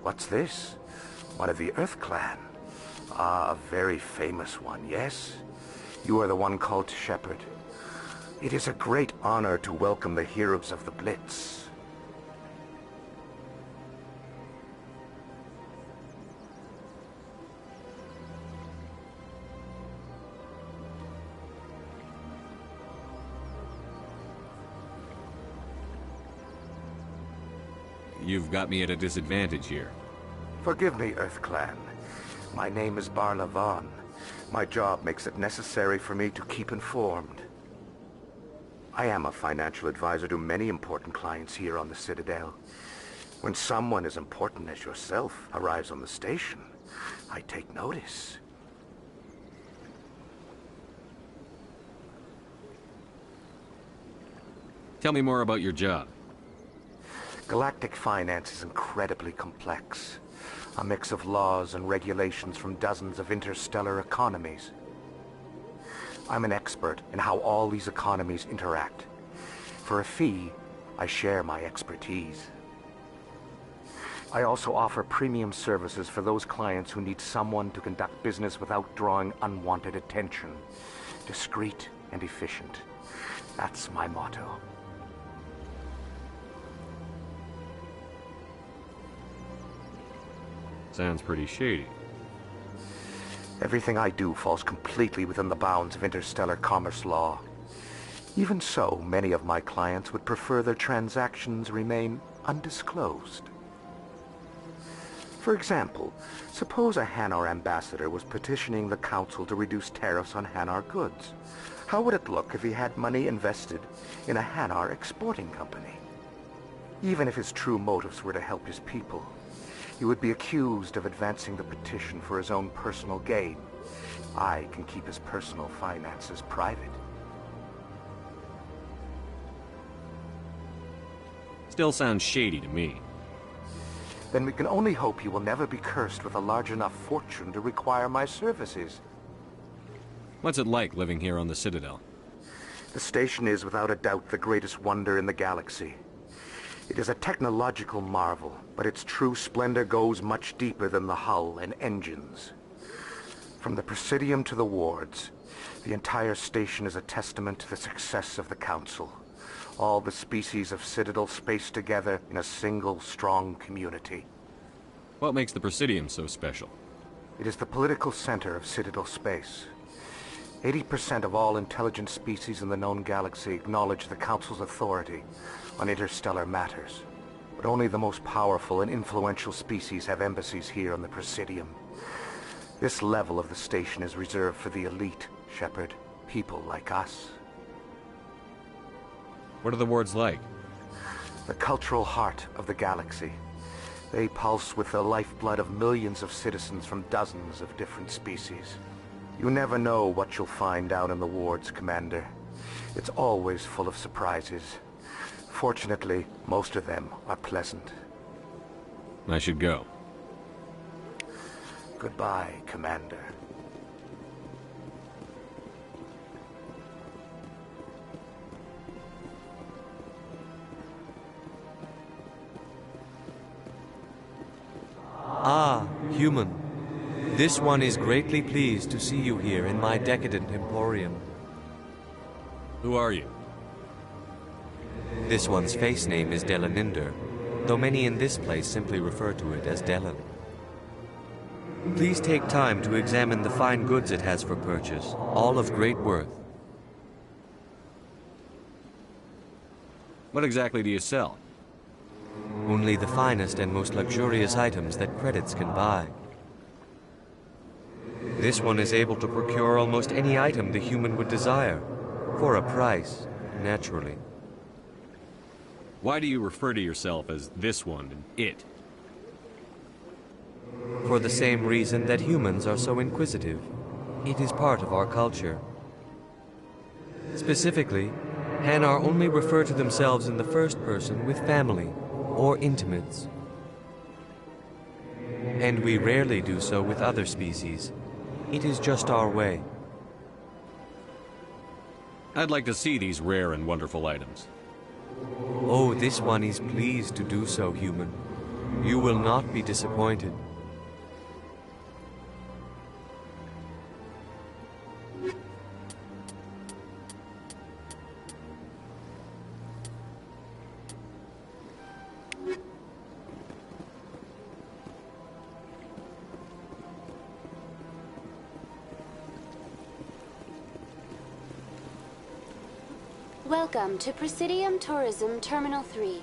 What's this? One of the Earth Clan. Ah, a very famous one, yes? You are the one called Shepard. It is a great honor to welcome the heroes of the Blitz. You've got me at a disadvantage here. Forgive me, Earth Clan. My name is Barla Vaughn. My job makes it necessary for me to keep informed. I am a financial advisor to many important clients here on the Citadel. When someone as important as yourself arrives on the station, I take notice. Tell me more about your job. Galactic finance is incredibly complex. A mix of laws and regulations from dozens of interstellar economies. I'm an expert in how all these economies interact. For a fee, I share my expertise. I also offer premium services for those clients who need someone to conduct business without drawing unwanted attention. Discreet and efficient. That's my motto. Sounds pretty shady. Everything I do falls completely within the bounds of interstellar commerce law. Even so, many of my clients would prefer their transactions remain undisclosed. For example, suppose a Hanar ambassador was petitioning the Council to reduce tariffs on Hanar goods. How would it look if he had money invested in a Hanar exporting company? Even if his true motives were to help his people, he would be accused of advancing the petition for his own personal gain. I can keep his personal finances private. Still sounds shady to me. Then we can only hope he will never be cursed with a large enough fortune to require my services. What's it like living here on the Citadel? The station is without a doubt the greatest wonder in the galaxy. It is a technological marvel, but its true splendor goes much deeper than the hull and engines. From the Presidium to the wards, the entire station is a testament to the success of the Council. All the species of Citadel spaced together in a single, strong community. What makes the Presidium so special? It is the political center of Citadel space. 80% of all intelligent species in the known galaxy acknowledge the Council's authority on interstellar matters. But only the most powerful and influential species have embassies here on the Presidium. This level of the station is reserved for the elite, Shepard. People like us. What are the wards like? The cultural heart of the galaxy. They pulse with the lifeblood of millions of citizens from dozens of different species. You never know what you'll find out in the wards, Commander. It's always full of surprises. Fortunately, most of them are pleasant. I should go. Goodbye, Commander. Ah, human. This one is greatly pleased to see you here in my decadent emporium. Who are you? This one's face name is Delaninder, though many in this place simply refer to it as Delan. Please take time to examine the fine goods it has for purchase, all of great worth. What exactly do you sell? Only the finest and most luxurious items that credits can buy. This one is able to procure almost any item the human would desire, for a price, naturally. Why do you refer to yourself as this one and it? For the same reason that humans are so inquisitive. It is part of our culture. Specifically, Hanar only refer to themselves in the first person with family or intimates. And we rarely do so with other species. It is just our way. I'd like to see these rare and wonderful items. Oh, this one is pleased to do so, human. You will not be disappointed. Welcome to Presidium Tourism Terminal 3.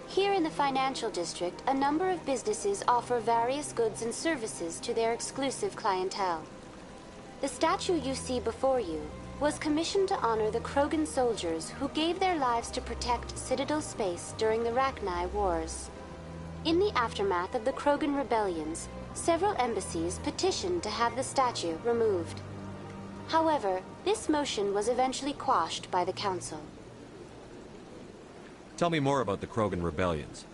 Here in the financial district, a number of businesses offer various goods and services to their exclusive clientele. The statue you see before you was commissioned to honor the Krogan soldiers who gave their lives to protect Citadel space during the Rachni Wars. In the aftermath of the Krogan rebellions, several embassies petitioned to have the statue removed. However, this motion was eventually quashed by the Council. Tell me more about the Krogan rebellions.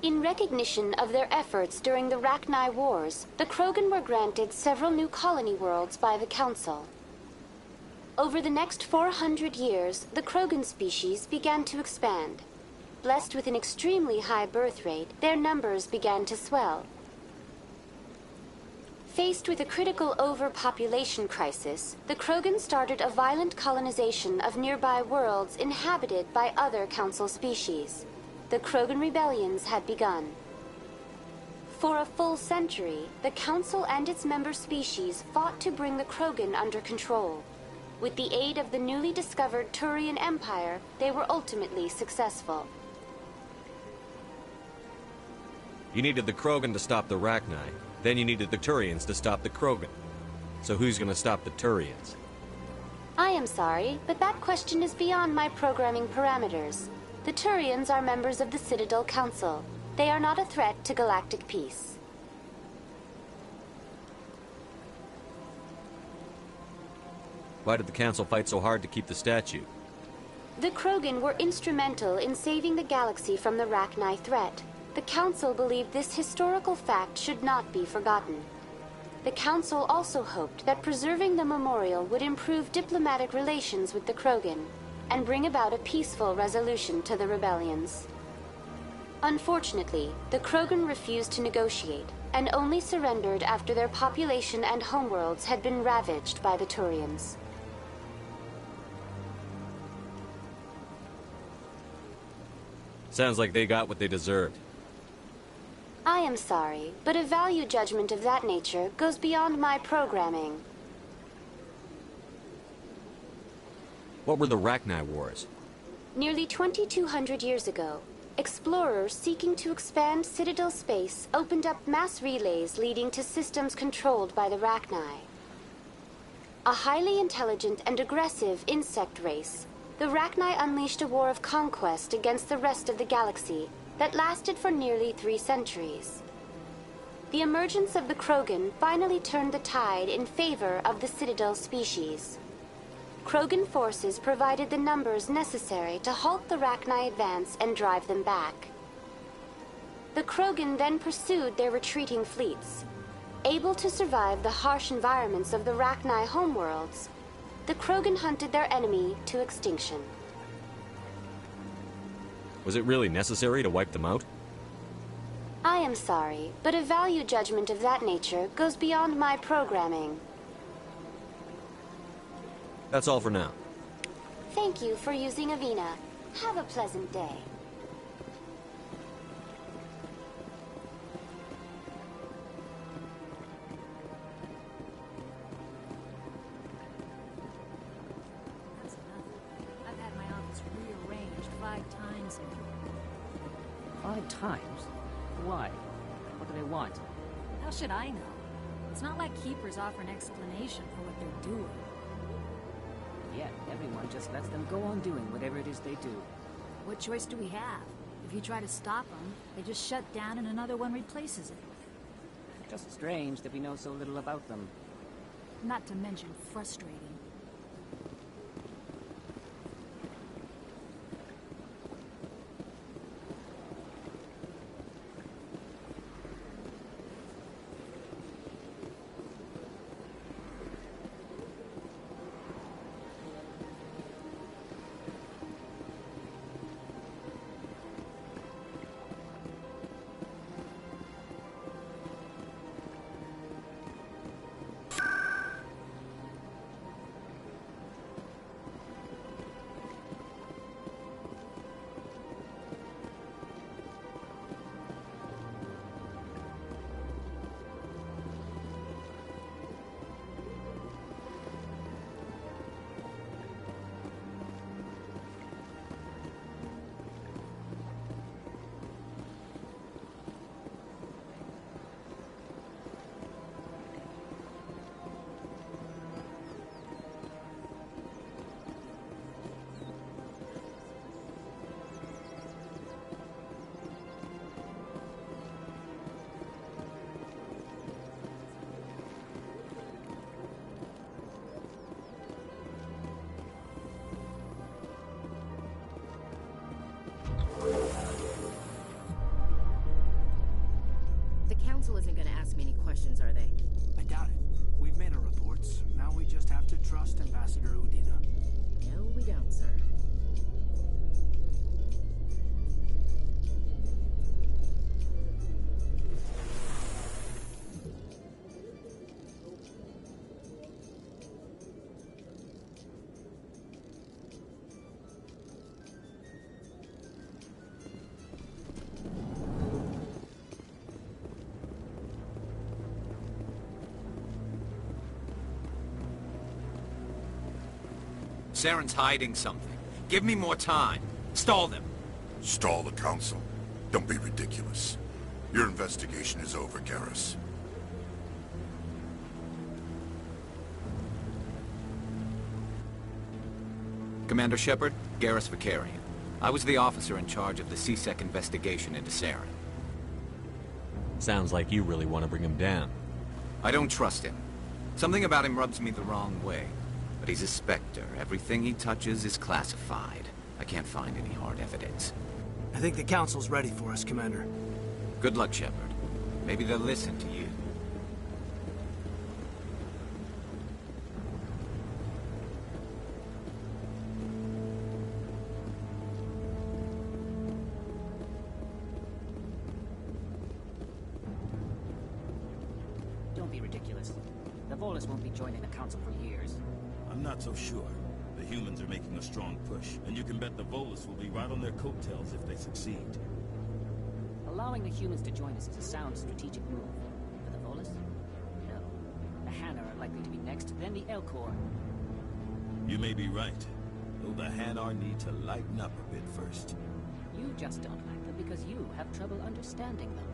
In recognition of their efforts during the Rachni Wars, the Krogan were granted several new colony worlds by the Council. Over the next 400 years, the Krogan species began to expand. Blessed with an extremely high birth rate, their numbers began to swell. Faced with a critical overpopulation crisis, the Krogan started a violent colonization of nearby worlds inhabited by other Council species. The Krogan rebellions had begun. For a full century, the Council and its member species fought to bring the Krogan under control. With the aid of the newly discovered Turian Empire, they were ultimately successful. You needed the Krogan to stop the Rachni. Then you needed the Turians to stop the Krogan. So who's gonna stop the Turians? I am sorry, but that question is beyond my programming parameters. The Turians are members of the Citadel Council. They are not a threat to galactic peace. Why did the Council fight so hard to keep the statue? The Krogan were instrumental in saving the galaxy from the Rachni threat. The Council believed this historical fact should not be forgotten. The Council also hoped that preserving the memorial would improve diplomatic relations with the Krogan and bring about a peaceful resolution to the rebellions. Unfortunately, the Krogan refused to negotiate and only surrendered after their population and homeworlds had been ravaged by the Turians. Sounds like they got what they deserved. I am sorry, but a value judgment of that nature goes beyond my programming. What were the Rachni Wars? Nearly 2,200 years ago, explorers seeking to expand Citadel space opened up mass relays leading to systems controlled by the Rachni. A highly intelligent and aggressive insect race, the Rachni unleashed a war of conquest against the rest of the galaxy that lasted for nearly 3 centuries. The emergence of the Krogan finally turned the tide in favor of the Citadel species. Krogan forces provided the numbers necessary to halt the Rachni advance and drive them back. The Krogan then pursued their retreating fleets. Able to survive the harsh environments of the Rachni homeworlds, the Krogan hunted their enemy to extinction. Was it really necessary to wipe them out? I am sorry, but a value judgment of that nature goes beyond my programming. That's all for now. Thank you for using Avina. Have a pleasant day. That's enough. I've had my office rearranged 5 times now. 5 times? Why? What do they want? How should I know? It's not like Keepers offer an explanation for what they're doing. Yet, everyone just lets them go on doing whatever it is they do. What choice do we have? If you try to stop them, they just shut down and another one replaces it. Just strange that we know so little about them. Not to mention frustrating. The Council isn't gonna ask me any questions, are they? I doubt it. We've made our reports. Now we just have to trust Ambassador Udina. No, we don't, sir. Saren's hiding something. Give me more time. Stall them. Stall the Council? Don't be ridiculous. Your investigation is over, Garrus. Commander Shepard, Garrus Vakarian. I was the officer in charge of the C-Sec investigation into Saren. Sounds like you really want to bring him down. I don't trust him. Something about him rubs me the wrong way. But he's a Spectre. Everything he touches is classified. I can't find any hard evidence. I think the Council's ready for us, Commander. Good luck, Shepard. Maybe they'll listen to you. Don't be ridiculous. The Volus won't be joining the Council for years. I'm not so sure. The humans are making a strong push, and you can bet the Volus will be right on their coattails if they succeed. Allowing the humans to join us is a sound strategic move. For the Volus? No. The Hanar are likely to be next, then the Elcor. You may be right, though the Hanar need to lighten up a bit first. You just don't like them because you have trouble understanding them.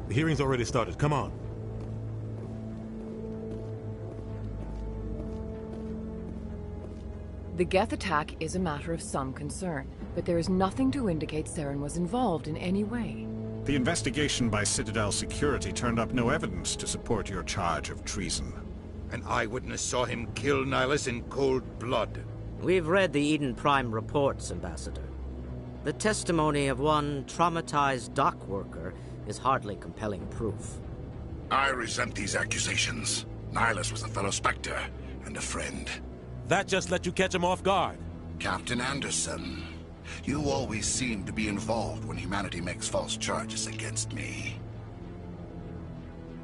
The hearing's already started. Come on. The Geth attack is a matter of some concern, but there is nothing to indicate Saren was involved in any way. The investigation by Citadel Security turned up no evidence to support your charge of treason. An eyewitness saw him kill Nihilus in cold blood. We've read the Eden Prime reports, Ambassador. The testimony of one traumatized dock worker is hardly compelling proof. I resent these accusations. Nihilus was a fellow Spectre and a friend. That just let you catch him off guard. Captain Anderson, you always seem to be involved when humanity makes false charges against me.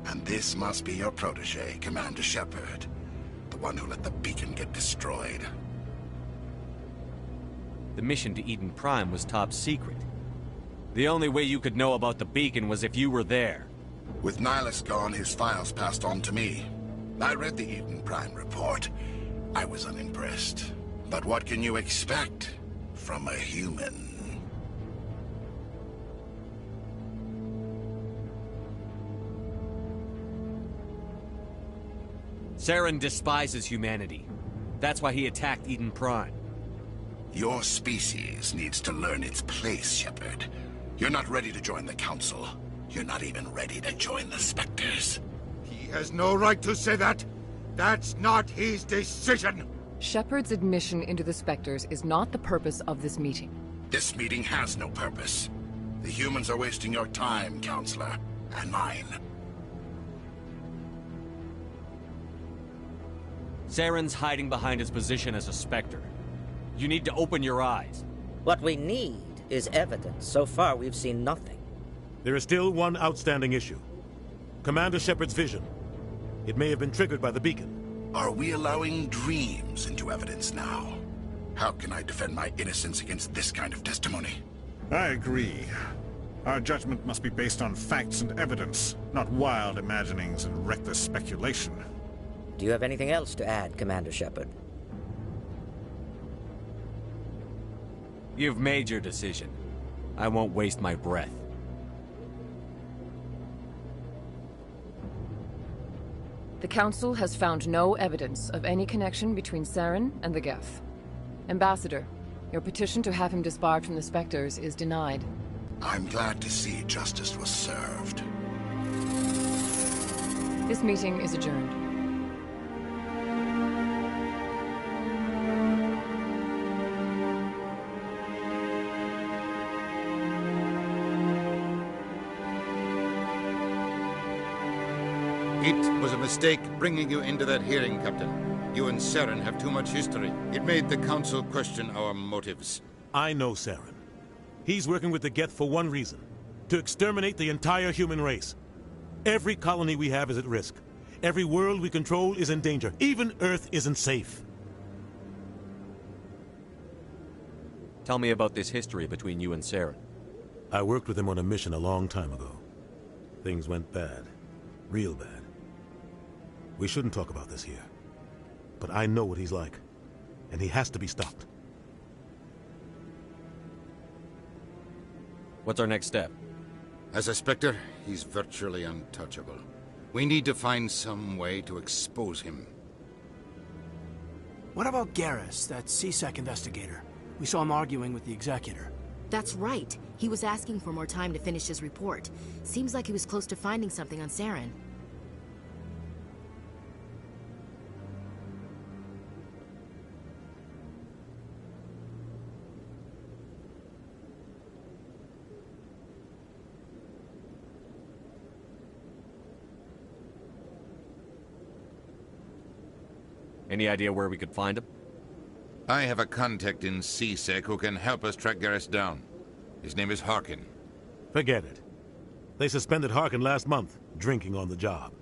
And this must be your protege, Commander Shepard. The one who let the beacon get destroyed. The mission to Eden Prime was top secret. The only way you could know about the beacon was if you were there. With Nihilus gone, his files passed on to me. I read the Eden Prime report. I was unimpressed. But what can you expect from a human? Saren despises humanity. That's why he attacked Eden Prime. Your species needs to learn its place, Shepard. You're not ready to join the Council. You're not even ready to join the Spectres. He has no right to say that. That's not his decision. Shepard's admission into the Spectres is not the purpose of this meeting. This meeting has no purpose. The humans are wasting your time, Counselor, and mine. Saren's hiding behind his position as a Spectre. You need to open your eyes. What we need is evidence. So far, we've seen nothing. There is still one outstanding issue. Commander Shepard's vision. It may have been triggered by the beacon. Are we allowing dreams into evidence now? How can I defend my innocence against this kind of testimony? I agree. Our judgment must be based on facts and evidence, not wild imaginings and reckless speculation. Do you have anything else to add, Commander Shepard? You've made your decision. I won't waste my breath. The Council has found no evidence of any connection between Saren and the Geth. Ambassador, your petition to have him disbarred from the Spectres is denied. I'm glad to see justice was served. This meeting is adjourned. mistake bringing you into that hearing, Captain. You and Saren have too much history. It made the Council question our motives. I know Saren. He's working with the Geth for one reason. To exterminate the entire human race. Every colony we have is at risk. Every world we control is in danger. Even Earth isn't safe. Tell me about this history between you and Saren. I worked with him on a mission a long time ago. Things went bad. Real bad. We shouldn't talk about this here. But I know what he's like. And he has to be stopped. What's our next step? As a Spectre, he's virtually untouchable. We need to find some way to expose him. What about Garrus, that C-Sec investigator? We saw him arguing with the Executor. That's right. He was asking for more time to finish his report. Seems like he was close to finding something on Saren. Any idea where we could find him? I have a contact in C-Sec who can help us track Garrus down. His name is Harkin. Forget it. They suspended Harkin last month, drinking on the job.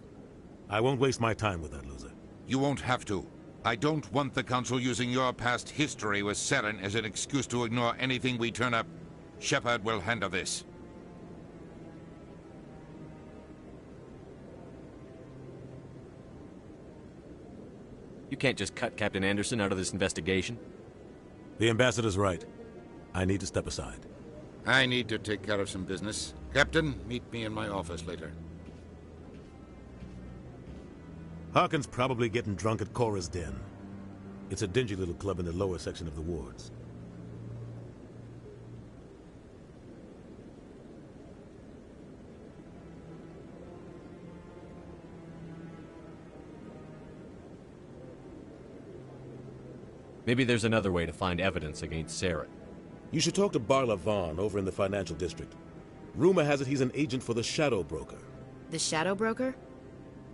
I won't waste my time with that loser. You won't have to. I don't want the Council using your past history with Saren as an excuse to ignore anything we turn up. Shepard will handle this. You can't just cut Captain Anderson out of this investigation. The Ambassador's right. I need to step aside. I need to take care of some business. Captain, meet me in my office later. Harkin's probably getting drunk at Cora's Den. It's a dingy little club in the lower section of the wards. Maybe there's another way to find evidence against Saren. You should talk to Barla Vaughn over in the financial district. Rumor has it he's an agent for the Shadow Broker. The Shadow Broker?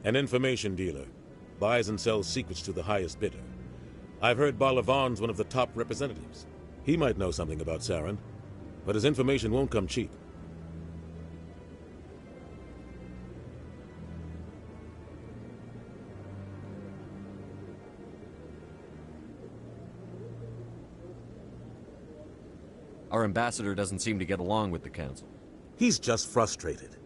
An information dealer. Buys and sells secrets to the highest bidder. I've heard Barla Vaughn's one of the top representatives. He might know something about Saren, but his information won't come cheap. Our ambassador doesn't seem to get along with the Council. He's just frustrated.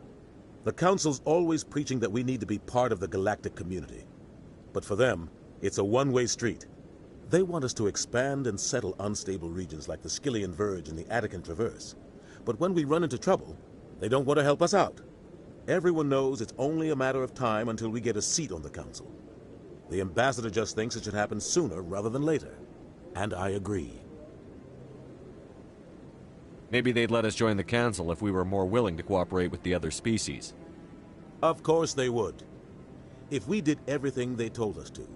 The Council's always preaching that we need to be part of the galactic community. But for them, it's a one-way street. They want us to expand and settle unstable regions like the Skillian Verge and the Attican Traverse. But when we run into trouble, they don't want to help us out. Everyone knows it's only a matter of time until we get a seat on the Council. The Ambassador just thinks it should happen sooner rather than later. And I agree. Maybe they'd let us join the Council if we were more willing to cooperate with the other species. Of course they would. If we did everything they told us to,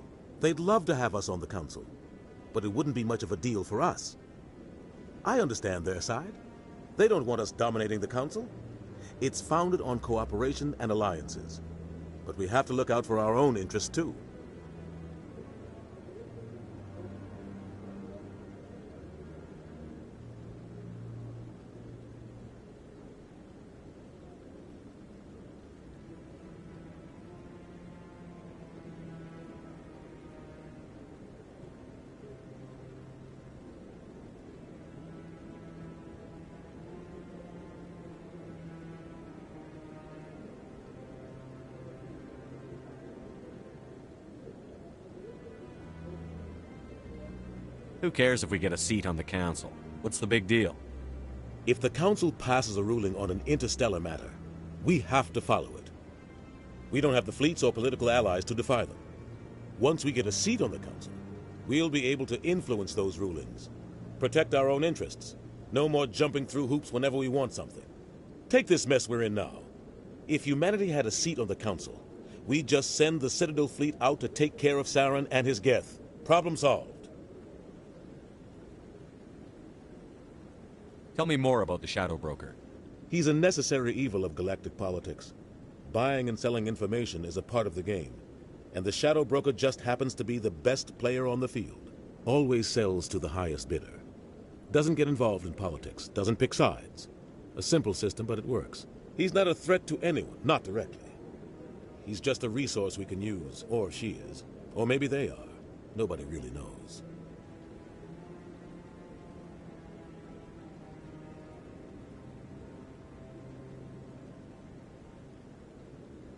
they'd love to have us on the Council. But it wouldn't be much of a deal for us. I understand their side. They don't want us dominating the Council. It's founded on cooperation and alliances. But we have to look out for our own interests too. Who cares if we get a seat on the Council? What's the big deal? If the Council passes a ruling on an interstellar matter, we have to follow it. We don't have the fleets or political allies to defy them. Once we get a seat on the Council, we'll be able to influence those rulings, protect our own interests. No more jumping through hoops whenever we want something. Take this mess we're in now. If humanity had a seat on the Council, we'd just send the Citadel fleet out to take care of Saren and his Geth. Problem solved. Tell me more about the Shadow Broker. He's a necessary evil of galactic politics. Buying and selling information is a part of the game. and the Shadow Broker just happens to be the best player on the field. Always sells to the highest bidder. Doesn't get involved in politics, doesn't pick sides. A simple system, but it works. He's not a threat to anyone, not directly. He's just a resource we can use, or she is. Or maybe they are. Nobody really knows.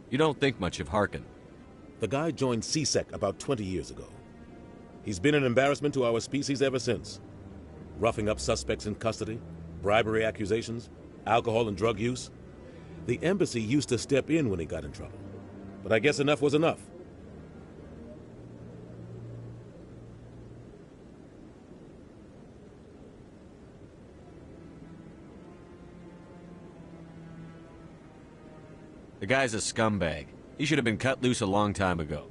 You don't think much of Harkin. The guy joined C-Sec about 20 years ago. He's been an embarrassment to our species ever since. Roughing up suspects in custody, bribery accusations, alcohol and drug use. The embassy used to step in when he got in trouble. But I guess enough was enough. The guy's a scumbag. He should have been cut loose a long time ago.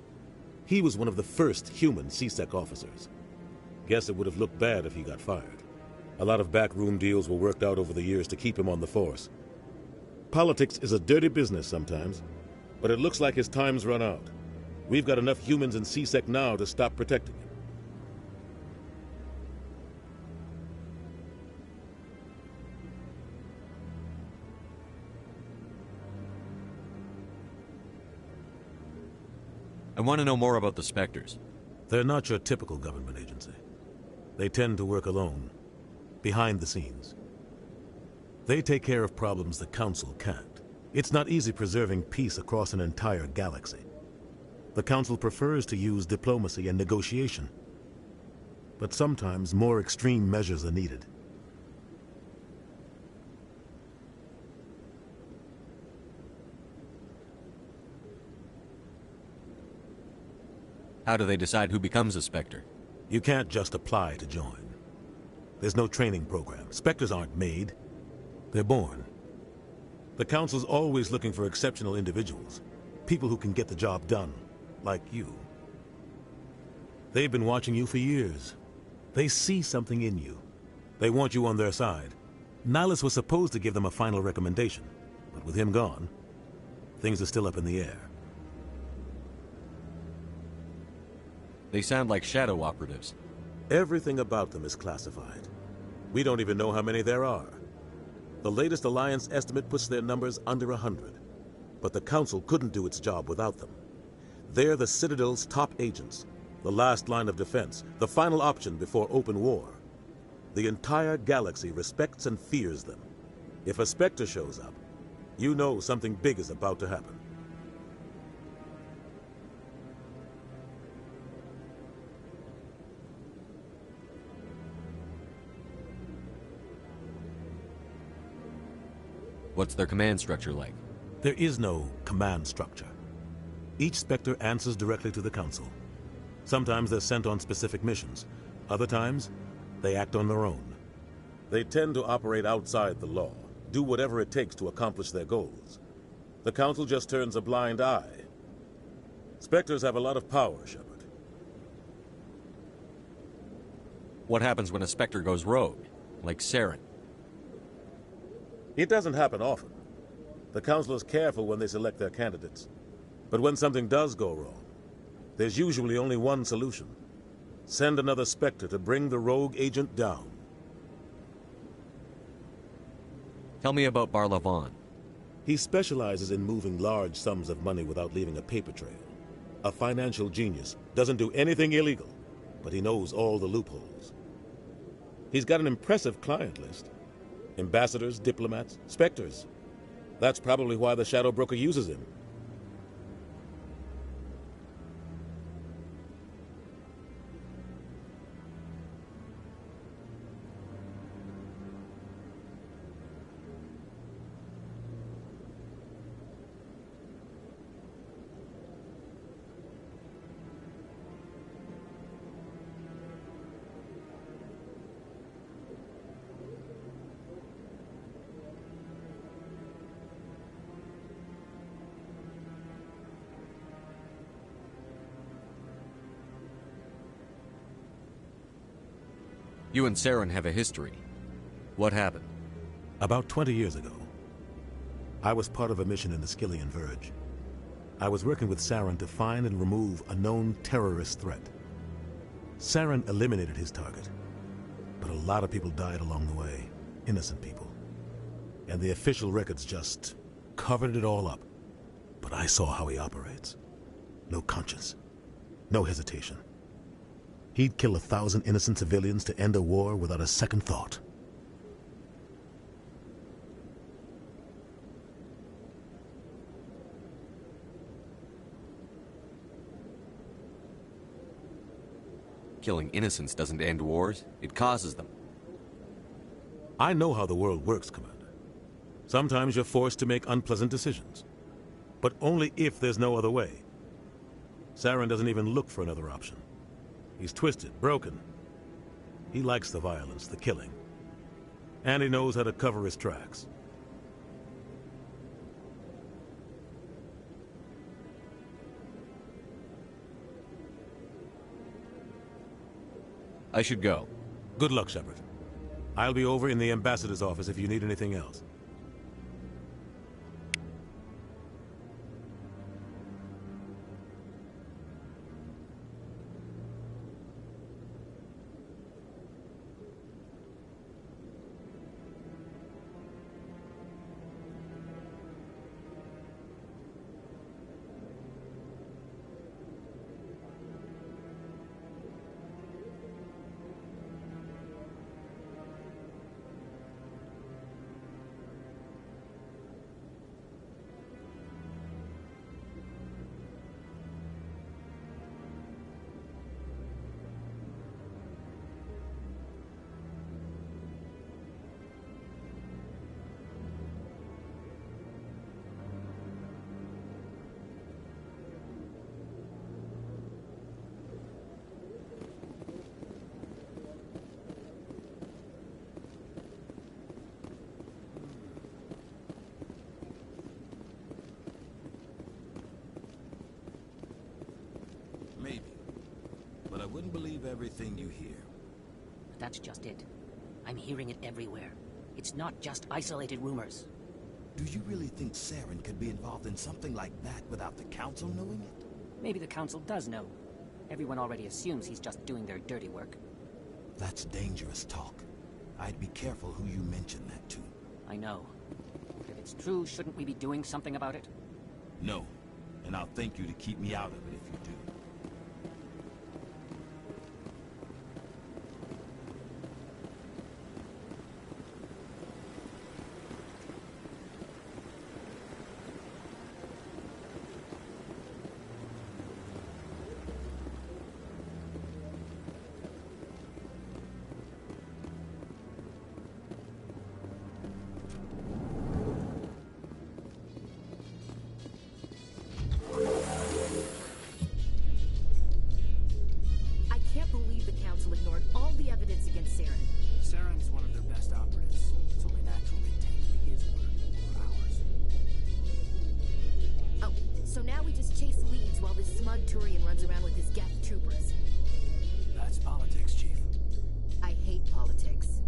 He was one of the first human C-Sec officers. Guess it would have looked bad if he got fired. A lot of backroom deals were worked out over the years to keep him on the force. Politics is a dirty business sometimes, but it looks like his time's run out. We've got enough humans in C-Sec now to stop protecting him. I want to know more about the Spectres. They're not your typical government agency. They tend to work alone, behind the scenes. They take care of problems the Council can't. It's not easy preserving peace across an entire galaxy. The Council prefers to use diplomacy and negotiation. But sometimes more extreme measures are needed. How do they decide who becomes a Spectre? You can't just apply to join. There's no training program. Spectres aren't made. They're born. The Council's always looking for exceptional individuals. People who can get the job done. Like you. They've been watching you for years. They see something in you. They want you on their side. Nihilus was supposed to give them a final recommendation. But with him gone, things are still up in the air. They sound like shadow operatives. Everything about them is classified. We don't even know how many there are. The latest Alliance estimate puts their numbers under 100. But the Council couldn't do its job without them. They're the Citadel's top agents, the last line of defense, the final option before open war. The entire galaxy respects and fears them. If a Spectre shows up, you know something big is about to happen. What's their command structure like? There is no command structure. Each Spectre answers directly to the Council. Sometimes they're sent on specific missions. Other times, they act on their own. They tend to operate outside the law, do whatever it takes to accomplish their goals. The Council just turns a blind eye. Spectres have a lot of power, Shepard. What happens when a Spectre goes rogue, like Saren? It doesn't happen often. The Council is careful when they select their candidates. But when something does go wrong, there's usually only one solution. Send another Spectre to bring the rogue agent down. Tell me about Barlavan. He specializes in moving large sums of money without leaving a paper trail. A financial genius. Doesn't do anything illegal, but he knows all the loopholes. He's got an impressive client list. Ambassadors, diplomats, Spectres. That's probably why the Shadow Broker uses him. You and Saren have a history. What happened? About 20 years ago, I was part of a mission in the Skillian Verge. I was working with Saren to find and remove a known terrorist threat. Saren eliminated his target, but a lot of people died along the way, innocent people. And the official records just covered it all up. But I saw how he operates. No conscience, no hesitation. He'd kill 1,000 innocent civilians to end a war without a second thought. Killing innocents doesn't end wars, it causes them. I know how the world works, Commander. Sometimes you're forced to make unpleasant decisions. But only if there's no other way. Saren doesn't even look for another option. He's twisted, broken. He likes the violence, the killing. And he knows how to cover his tracks. I should go. Good luck, Shepard. I'll be over in the ambassador's office if you need anything else. Maybe. But I wouldn't believe everything you hear. But that's just it. I'm hearing it everywhere. It's not just isolated rumors. Do you really think Saren could be involved in something like that without the Council knowing it? Maybe the Council does know. Everyone already assumes he's just doing their dirty work. That's dangerous talk. I'd be careful who you mention that to. I know. But if it's true, shouldn't we be doing something about it? No. And I'll thank you to keep me out of it if you do. Ignored all the evidence against Saren. Saren's one of their best operatives. It's only natural they take his word over ours. Oh, so now we just chase leads while this smug Turian runs around with his Geth troopers. That's politics, Chief. I hate politics.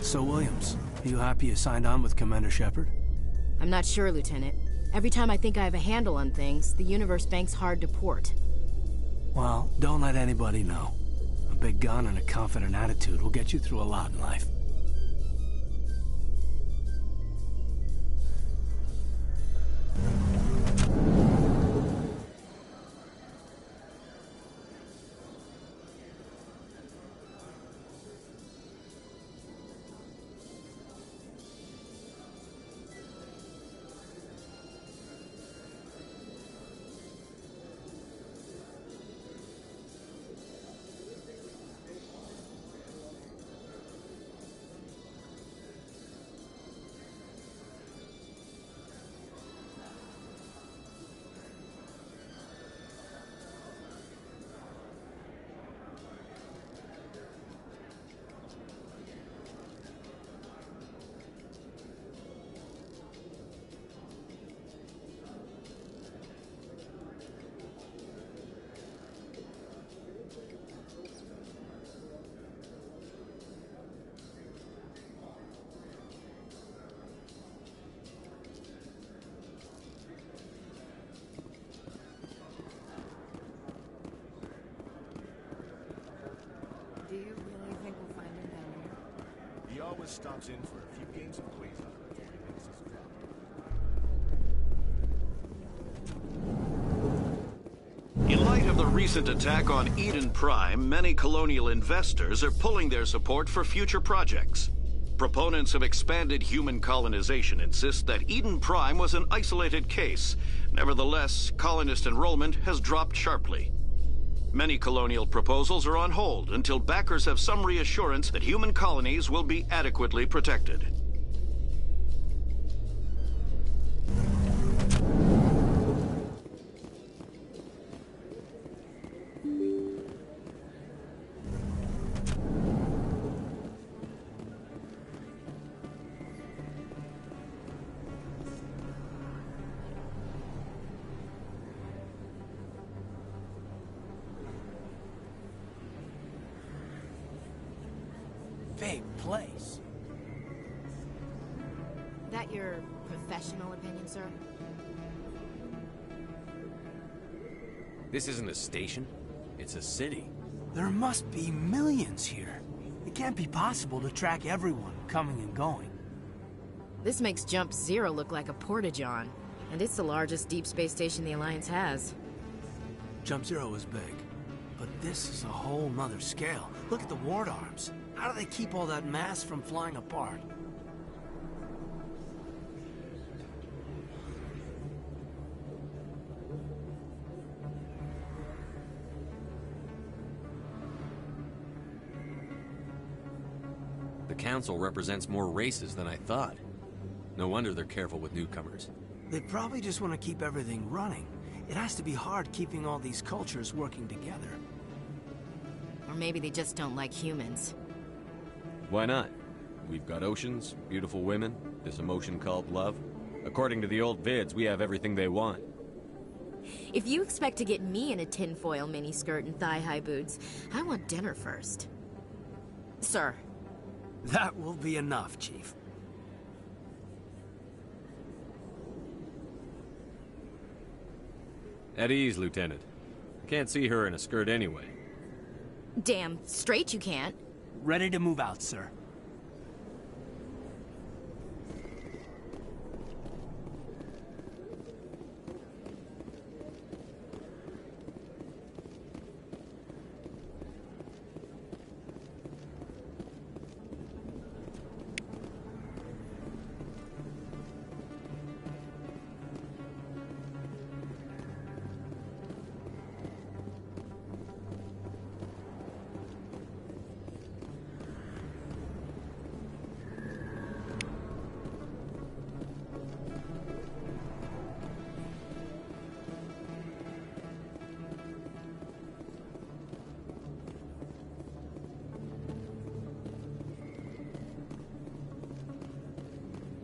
So, Williams, you happy you signed on with Commander Shepard? I'm not sure, Lieutenant. Every time I think I have a handle on things, the universe bank's hard to port. Well, don't let anybody know. A big gun and a confident attitude will get you through a lot in life. always stops in for a few games of Quasar before he makes his drop. In light of the recent attack on Eden Prime, many colonial investors are pulling their support for future projects. Proponents of expanded human colonization insist that Eden Prime was an isolated case. Nevertheless, colonist enrollment has dropped sharply. Many colonial proposals are on hold until backers have some reassurance that human colonies will be adequately protected. Big place. That your professional opinion, sir? This isn't a station. It's a city. There must be millions here. It can't be possible to track everyone coming and going. This makes Jump Zero look like a porta-john, and it's the largest deep space station the Alliance has. Jump Zero is big, but this is a whole nother scale. Look at the ward arms. How do they keep all that mass from flying apart? The Council represents more races than I thought. No wonder they're careful with newcomers. They probably just want to keep everything running. It has to be hard keeping all these cultures working together. Or maybe they just don't like humans. Why not? We've got oceans, beautiful women, this emotion called love. According to the old vids, we have everything they want. If you expect to get me in a tinfoil miniskirt and thigh-high boots, I want dinner first. Sir. That will be enough, Chief. At ease, Lieutenant. I can't see her in a skirt anyway. Damn straight you can't. Ready to move out, sir.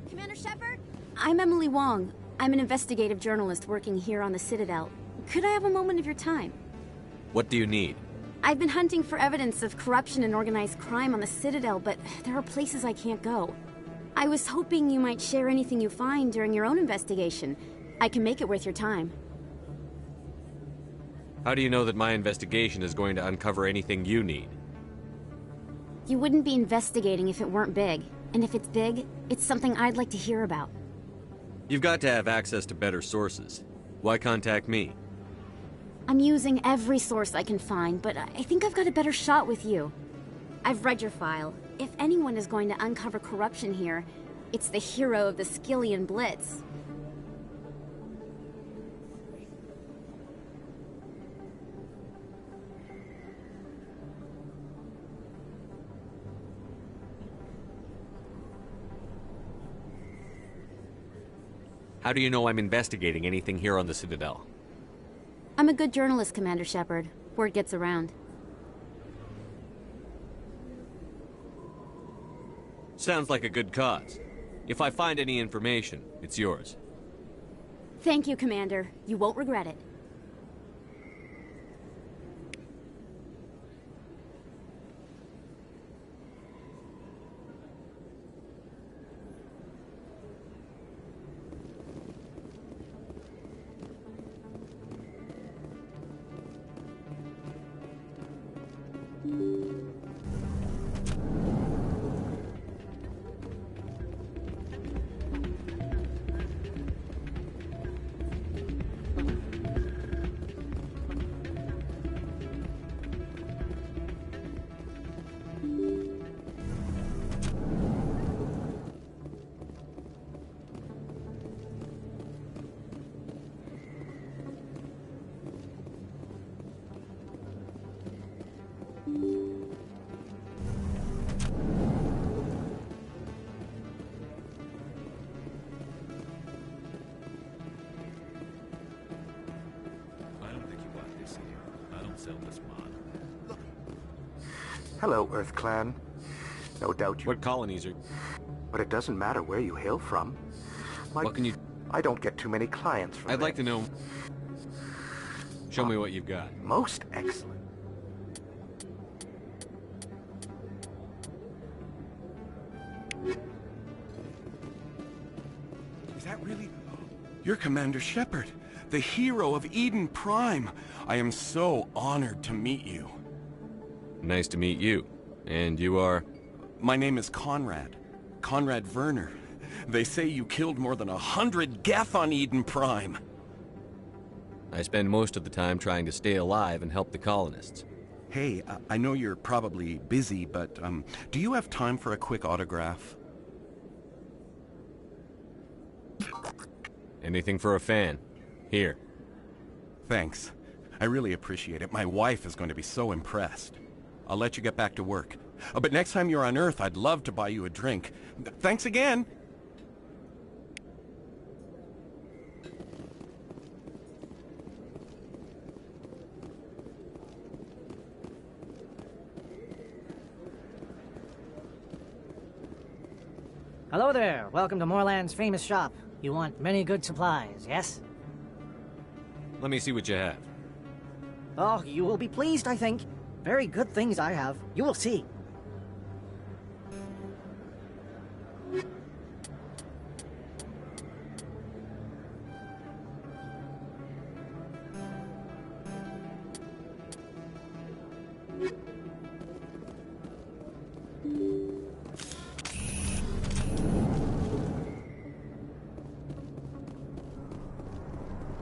Commander Shepard? I'm Emily Wong. I'm an investigative journalist working here on the Citadel. Could I have a moment of your time? What do you need? I've been hunting for evidence of corruption and organized crime on the Citadel, but there are places I can't go. I was hoping you might share anything you find during your own investigation. I can make it worth your time. How do you know that my investigation is going to uncover anything you need? You wouldn't be investigating if it weren't big. And if it's big, it's something I'd like to hear about. You've got to have access to better sources. Why contact me? I'm using every source I can find, but I think I've got a better shot with you. I've read your file. If anyone is going to uncover corruption here, it's the hero of the Skillian Blitz. How do you know I'm investigating anything here on the Citadel? I'm a good journalist, Commander Shepard. Word gets around. Sounds like a good cause. If I find any information, it's yours. Thank you, Commander. You won't regret it. Zelda's mod. Hello, Earth Clan. No doubt you... What colonies are... But it doesn't matter where you hail from. What can you... I don't get too many clients from I'd like to know... Show me what you've got. Most excellent. Is that really... You're Commander Shepard, the hero of Eden Prime. I am so honored to meet you. Nice to meet you. And you are? My name is Conrad. Conrad Werner. They say you killed more than 100 Geth on Eden Prime. I spend most of the time trying to stay alive and help the colonists. Hey, I know you're probably busy, but do you have time for a quick autograph? Anything for a fan. Here. Thanks. I really appreciate it. My wife is going to be so impressed. I'll let you get back to work. But next time you're on Earth, I'd love to buy you a drink. Thanks again! Hello there. Welcome to Moorland's famous shop. You want many good supplies, yes? Let me see what you have. Oh, you will be pleased, I think. Very good things I have. You will see.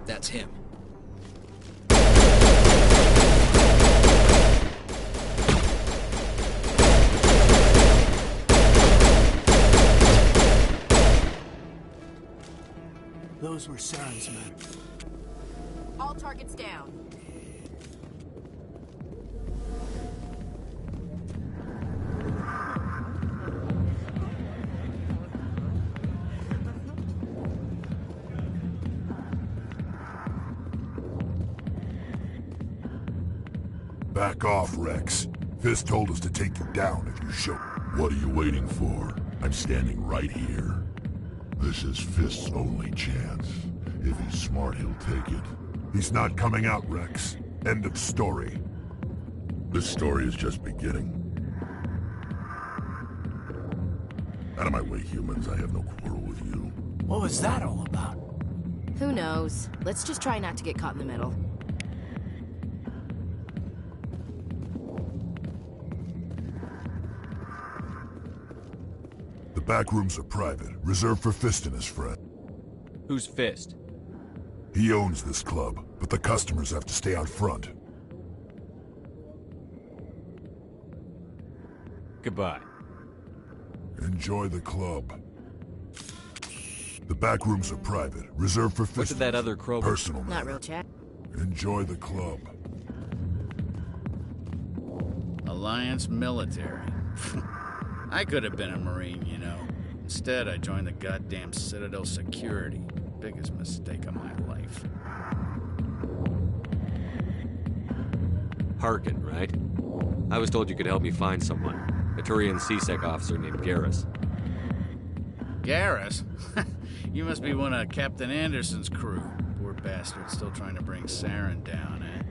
That's him. Those were Saren's men. All targets down. Back off, Rex. Fist told us to take you down if you show. What are you waiting for? I'm standing right here. This is Fist's only chance. If he's smart, he'll take it. He's not coming out, Rex. End of story. This story is just beginning. Out of my way, humans. I have no quarrel with you. What was that all about? Who knows? Let's just try not to get caught in the middle. The back rooms are private, reserved for Fist and his friend. Who's Fist? He owns this club, but the customers have to stay out front. Goodbye. Enjoy the club. The back rooms are private, reserved for Fist. What's that other Krogan? Personal Not matter. real chat. Enjoy the club. Alliance military. I could have been a Marine, you know. Instead, I joined the goddamn Citadel security. Biggest mistake of my life. Harkin, right? I was told you could help me find someone. A Turian C-Sec officer named Garrus. Garrus? You must be one of Captain Anderson's crew. Poor bastard still trying to bring Saren down, eh?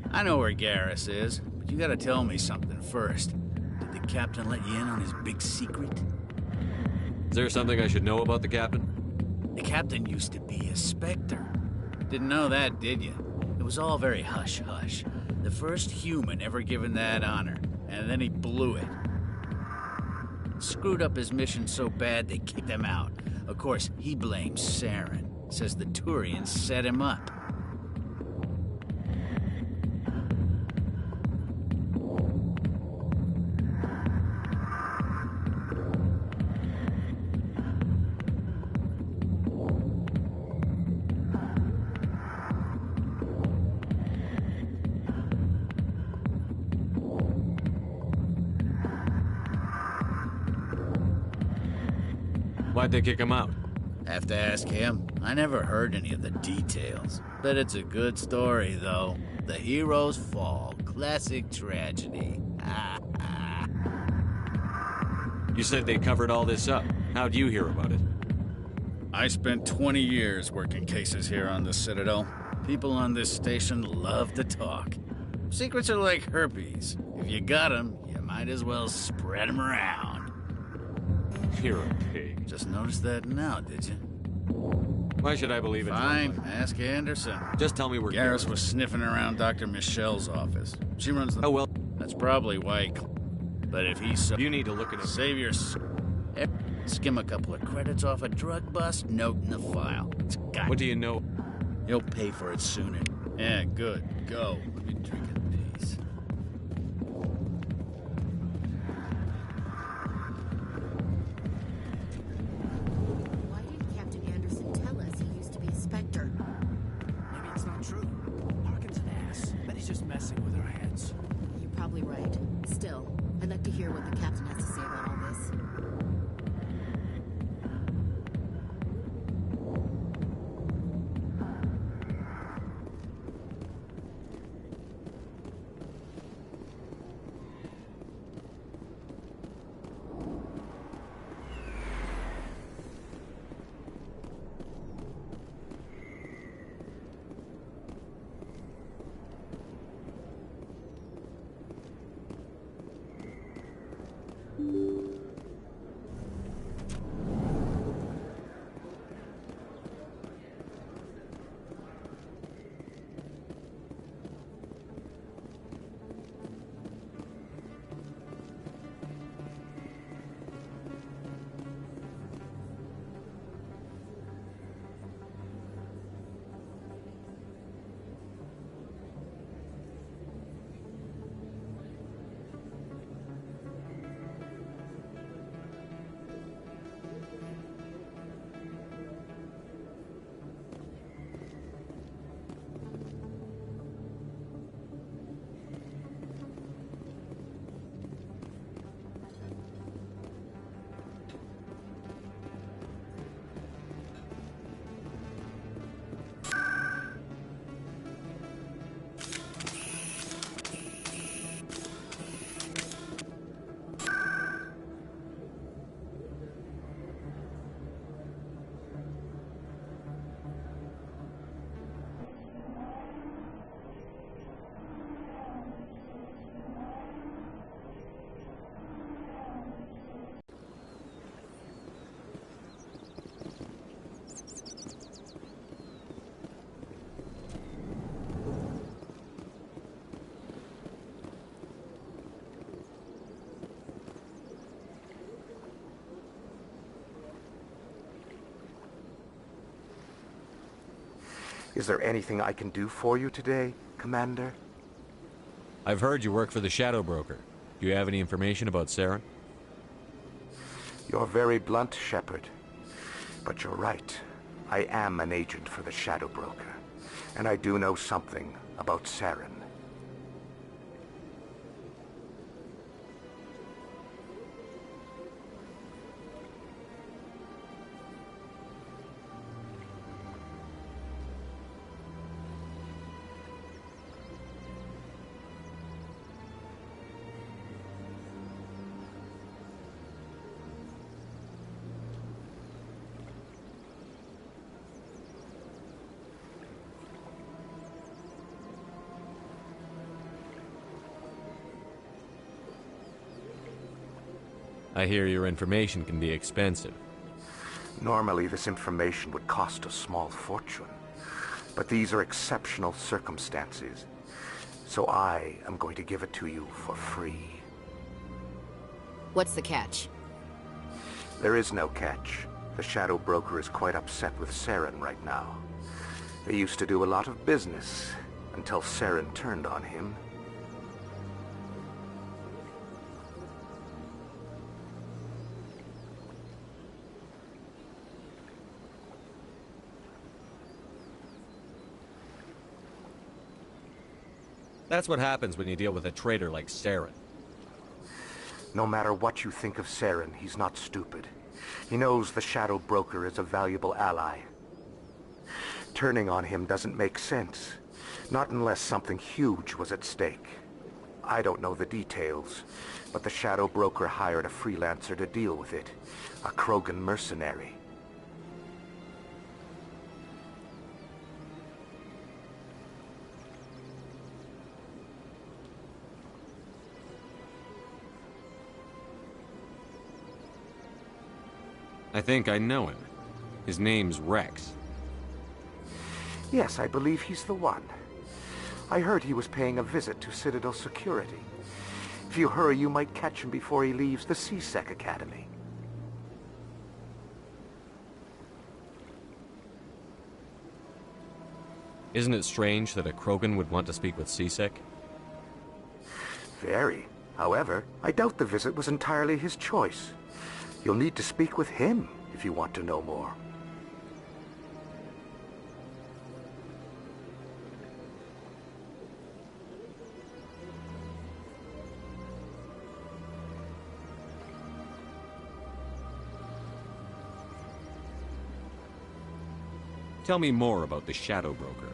I know where Garrus is, but you gotta tell me something first. Did the captain let you in on his big secret? Is there something I should know about the captain? The captain used to be a Spectre. Didn't know that, did you? It was all very hush-hush. The first human ever given that honor, and then he blew it. Screwed up his mission so bad they kicked him out. Of course, he blames Saren. Says the Turians set him up. Why'd they kick him out? Have to ask him. I never heard any of the details. Bet it's a good story, though. The heroes fall. Classic tragedy. You said they covered all this up. How'd you hear about it? I spent 20 years working cases here on the Citadel. People on this station love to talk. Secrets are like herpes. If you got them, you might as well spread them around. You're a pig. Just noticed that now, did you? Why should I believe it? Fine, ask Anderson. Just tell me where Garrus was sniffing around Dr. Michelle's office. She runs the... Oh, well. That's probably why... But if he's so... You need to look at it. Save your... Skim a couple of credits off a drug bust, note in the file. What do you know? He'll pay for it sooner. Yeah, good. Go. Let me drink in peace. Why did Captain Anderson tell us he used to be a Spectre? Maybe it's not true. Harkin's an ass. Bet he's just messing with our heads. You're probably right. Still, I'd like to hear what the captain has to say about all this. Is there anything I can do for you today, Commander? I've heard you work for the Shadow Broker. Do you have any information about Saren? You're very blunt, Shepard. But you're right. I am an agent for the Shadow Broker. And I do know something about Saren. I hear your information can be expensive. Normally, this information would cost a small fortune. But these are exceptional circumstances. So I am going to give it to you for free. What's the catch? There is no catch. The Shadow Broker is quite upset with Saren right now. They used to do a lot of business until Saren turned on him. That's what happens when you deal with a traitor like Saren. No matter what you think of Saren, he's not stupid. He knows the Shadow Broker is a valuable ally. Turning on him doesn't make sense, Not unless something huge was at stake. I don't know the details, but the Shadow Broker hired a freelancer to deal with it. A Krogan mercenary. I think I know him. His name's Rex. Yes, I believe he's the one. I heard he was paying a visit to Citadel security. If you hurry, you might catch him before he leaves the C-Sec Academy. Isn't it strange that a Krogan would want to speak with C-Sec? Very. However, I doubt the visit was entirely his choice. You'll need to speak with him if you want to know more. Tell me more about the Shadow Broker.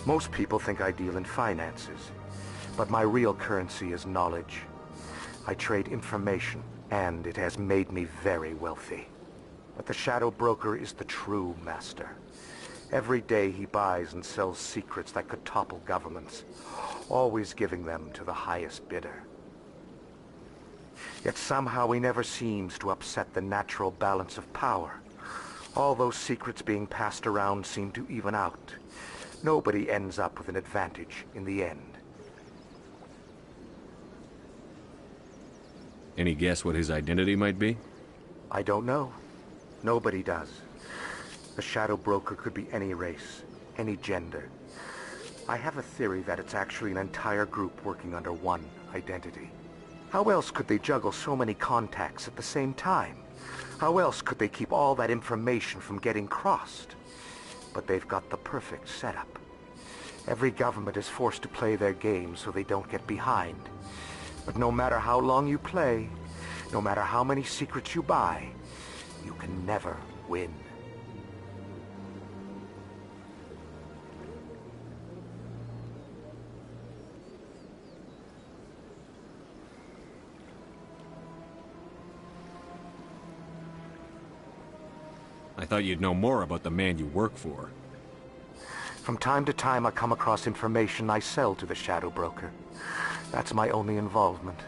Most people think I deal in finances, but my real currency is knowledge. I trade information, and it has made me very wealthy. But the Shadow Broker is the true master. Every day he buys and sells secrets that could topple governments, always giving them to the highest bidder. Yet somehow he never seems to upset the natural balance of power. All those secrets being passed around seem to even out. Nobody ends up with an advantage in the end. Any guess what his identity might be? I don't know. Nobody does. The Shadow Broker could be any race, any gender. I have a theory that it's actually an entire group working under one identity. How else could they juggle so many contacts at the same time? How else could they keep all that information from getting crossed? But they've got the perfect setup. Every government is forced to play their game so they don't get behind. But no matter how long you play, no matter how many secrets you buy, you can never win. I thought you'd know more about the man you work for. From time to time I come across information I sell to the Shadow Broker. That's my only involvement.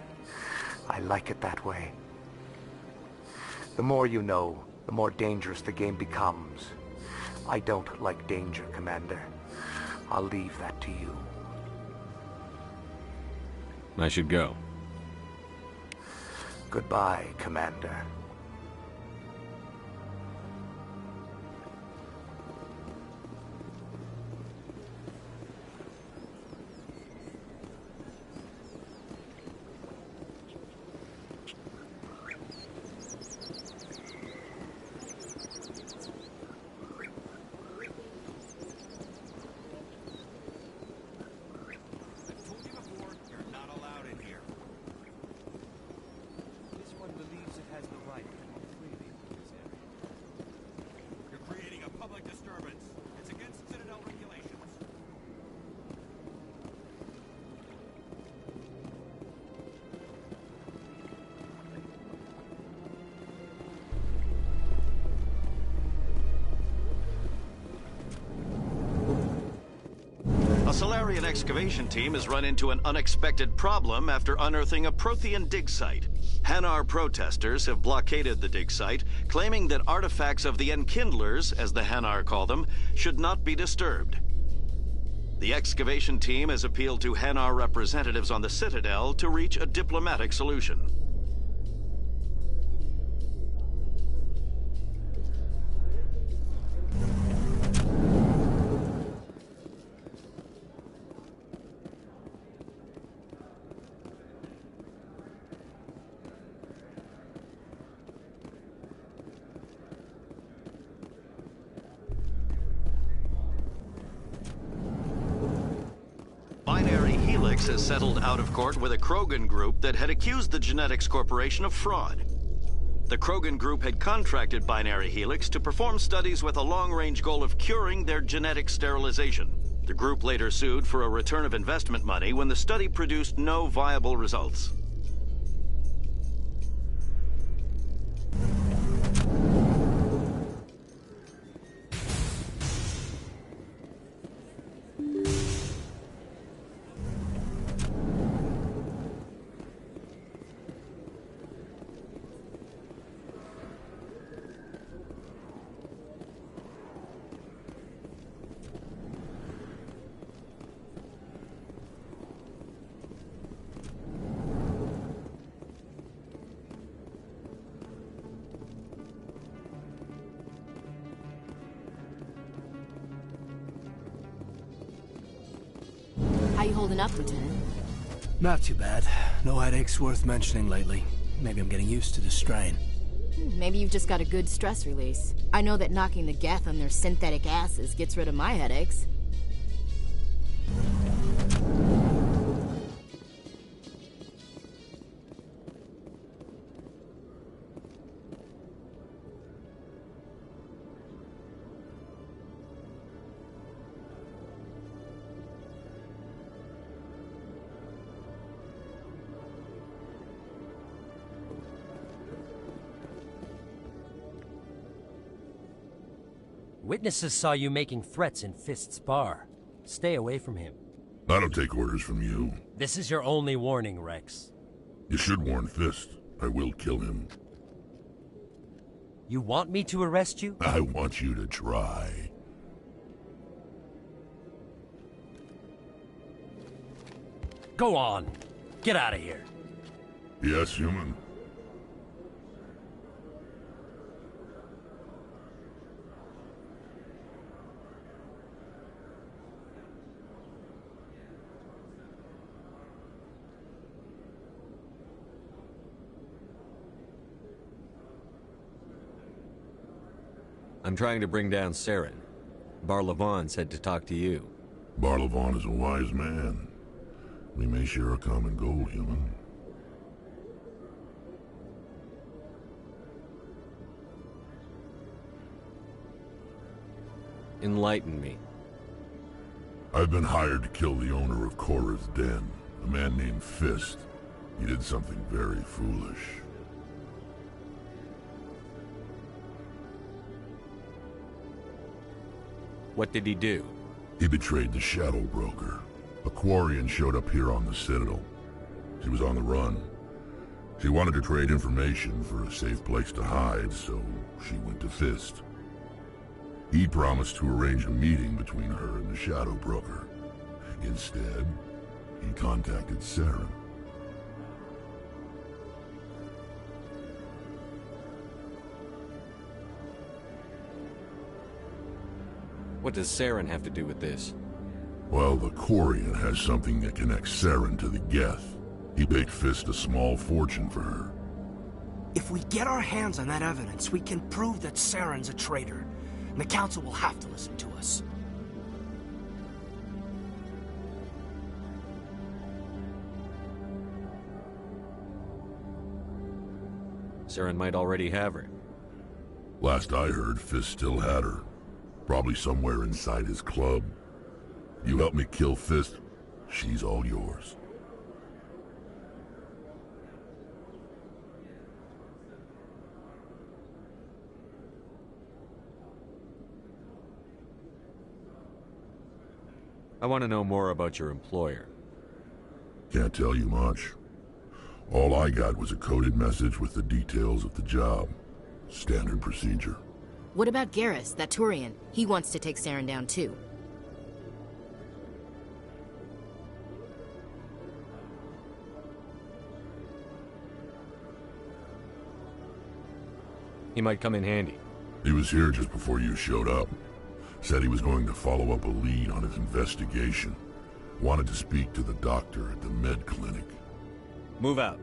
I like it that way. The more you know, the more dangerous the game becomes. I don't like danger, Commander. I'll leave that to you. I should go. Goodbye, Commander. A Salarian excavation team has run into an unexpected problem after unearthing a Prothean dig site. Hanar protesters have blockaded the dig site, claiming that artifacts of the Enkindlers, as the Hanar call them, should not be disturbed. The excavation team has appealed to Hanar representatives on the Citadel to reach a diplomatic solution. Has settled out of court with a Krogan group that had accused the Genetics Corporation of fraud. The Krogan group had contracted Binary Helix to perform studies with a long-range goal of curing their genetic sterilization. The group later sued for a return of investment money when the study produced no viable results. How you holding up, Lieutenant? Not too bad. No headaches worth mentioning lately. Maybe I'm getting used to the strain. Maybe you've just got a good stress release. I know that knocking the Geth on their synthetic asses gets rid of my headaches. Witnesses saw you making threats in Fist's bar. Stay away from him. I don't take orders from you. This is your only warning, Rex. You should warn Fist. I will kill him. You want me to arrest you? I want you to try. Go on. Get out of here. Yes, human. I'm trying to bring down Saren. Bar-Levon said to talk to you. Bar-Levon is a wise man. We may share a common goal, human. Enlighten me. I've been hired to kill the owner of Korra's Den, a man named Fist. He did something very foolish. What did he do? He betrayed the Shadow Broker. A Quarian showed up here on the Citadel. She was on the run. She wanted to trade information for a safe place to hide, so she went to Fist. He promised to arrange a meeting between her and the Shadow Broker. Instead, he contacted Saren. What does Saren have to do with this? Well, the Quarian has something that connects Saren to the Geth. He paid Fist a small fortune for her. If we get our hands on that evidence, we can prove that Saren's a traitor. And the Council will have to listen to us. Saren might already have her. Last I heard, Fist still had her. Probably somewhere inside his club. You help me kill Fist, she's all yours. I want to know more about your employer. Can't tell you much. All I got was a coded message with the details of the job. Standard procedure. What about Garrus, that Turian? He wants to take Saren down too. He might come in handy. He was here just before you showed up. Said he was going to follow up a lead on his investigation. Wanted to speak to the doctor at the med clinic. Move out.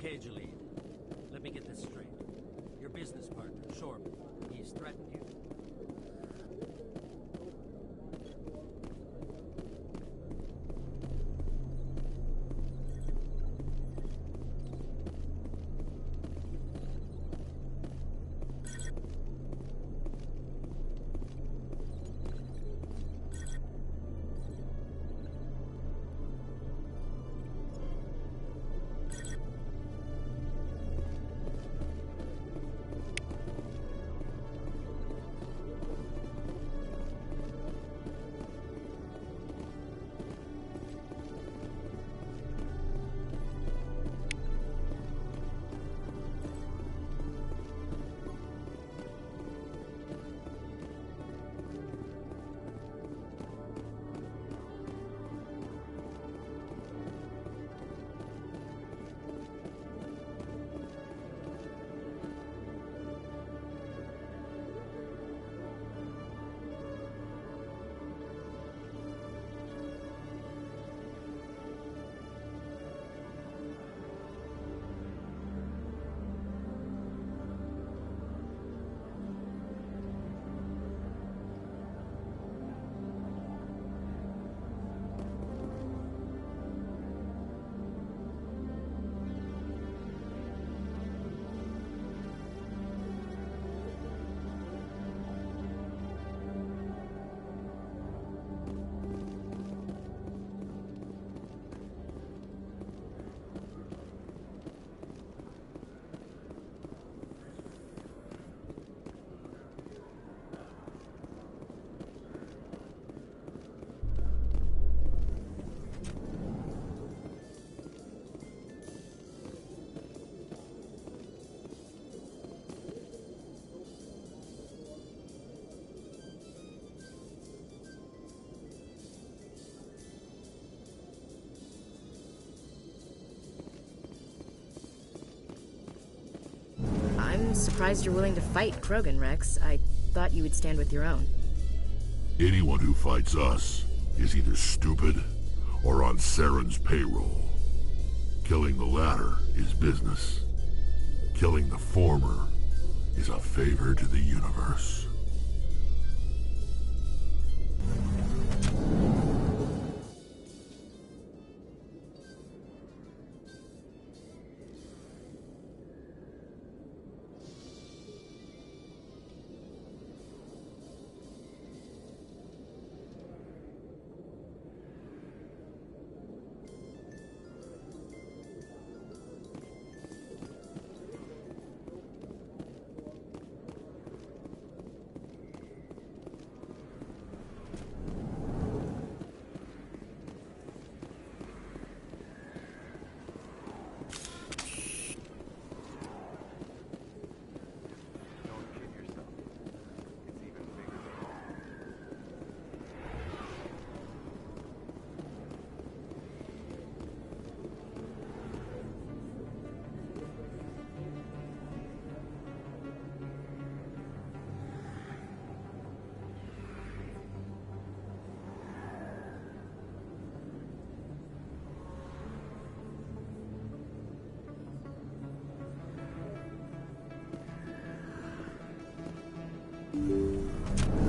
Okay, Jalid. Let me get this straight. Your business partner, Shorman, he's threatened you. I'm surprised you're willing to fight Krogan, Rex. I thought you would stand with your own. Anyone who fights us is either stupid or on Saren's payroll. Killing the latter is business. Killing the former is a favor to the universe.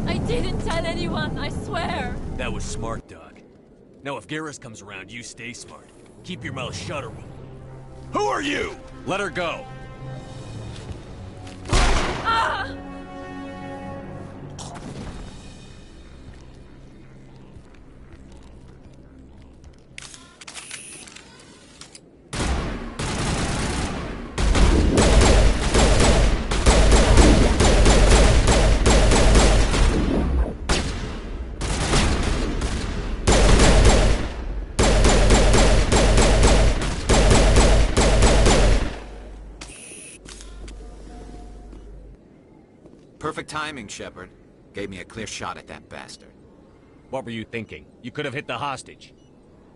I didn't tell anyone, I swear! That was smart, Doc. Now if Garrus comes around, you stay smart. Keep your mouth shut or we'll... Who are you? Let her go. Ah! Perfect timing, Shepard. Gave me a clear shot at that bastard. What were you thinking? You could have hit the hostage.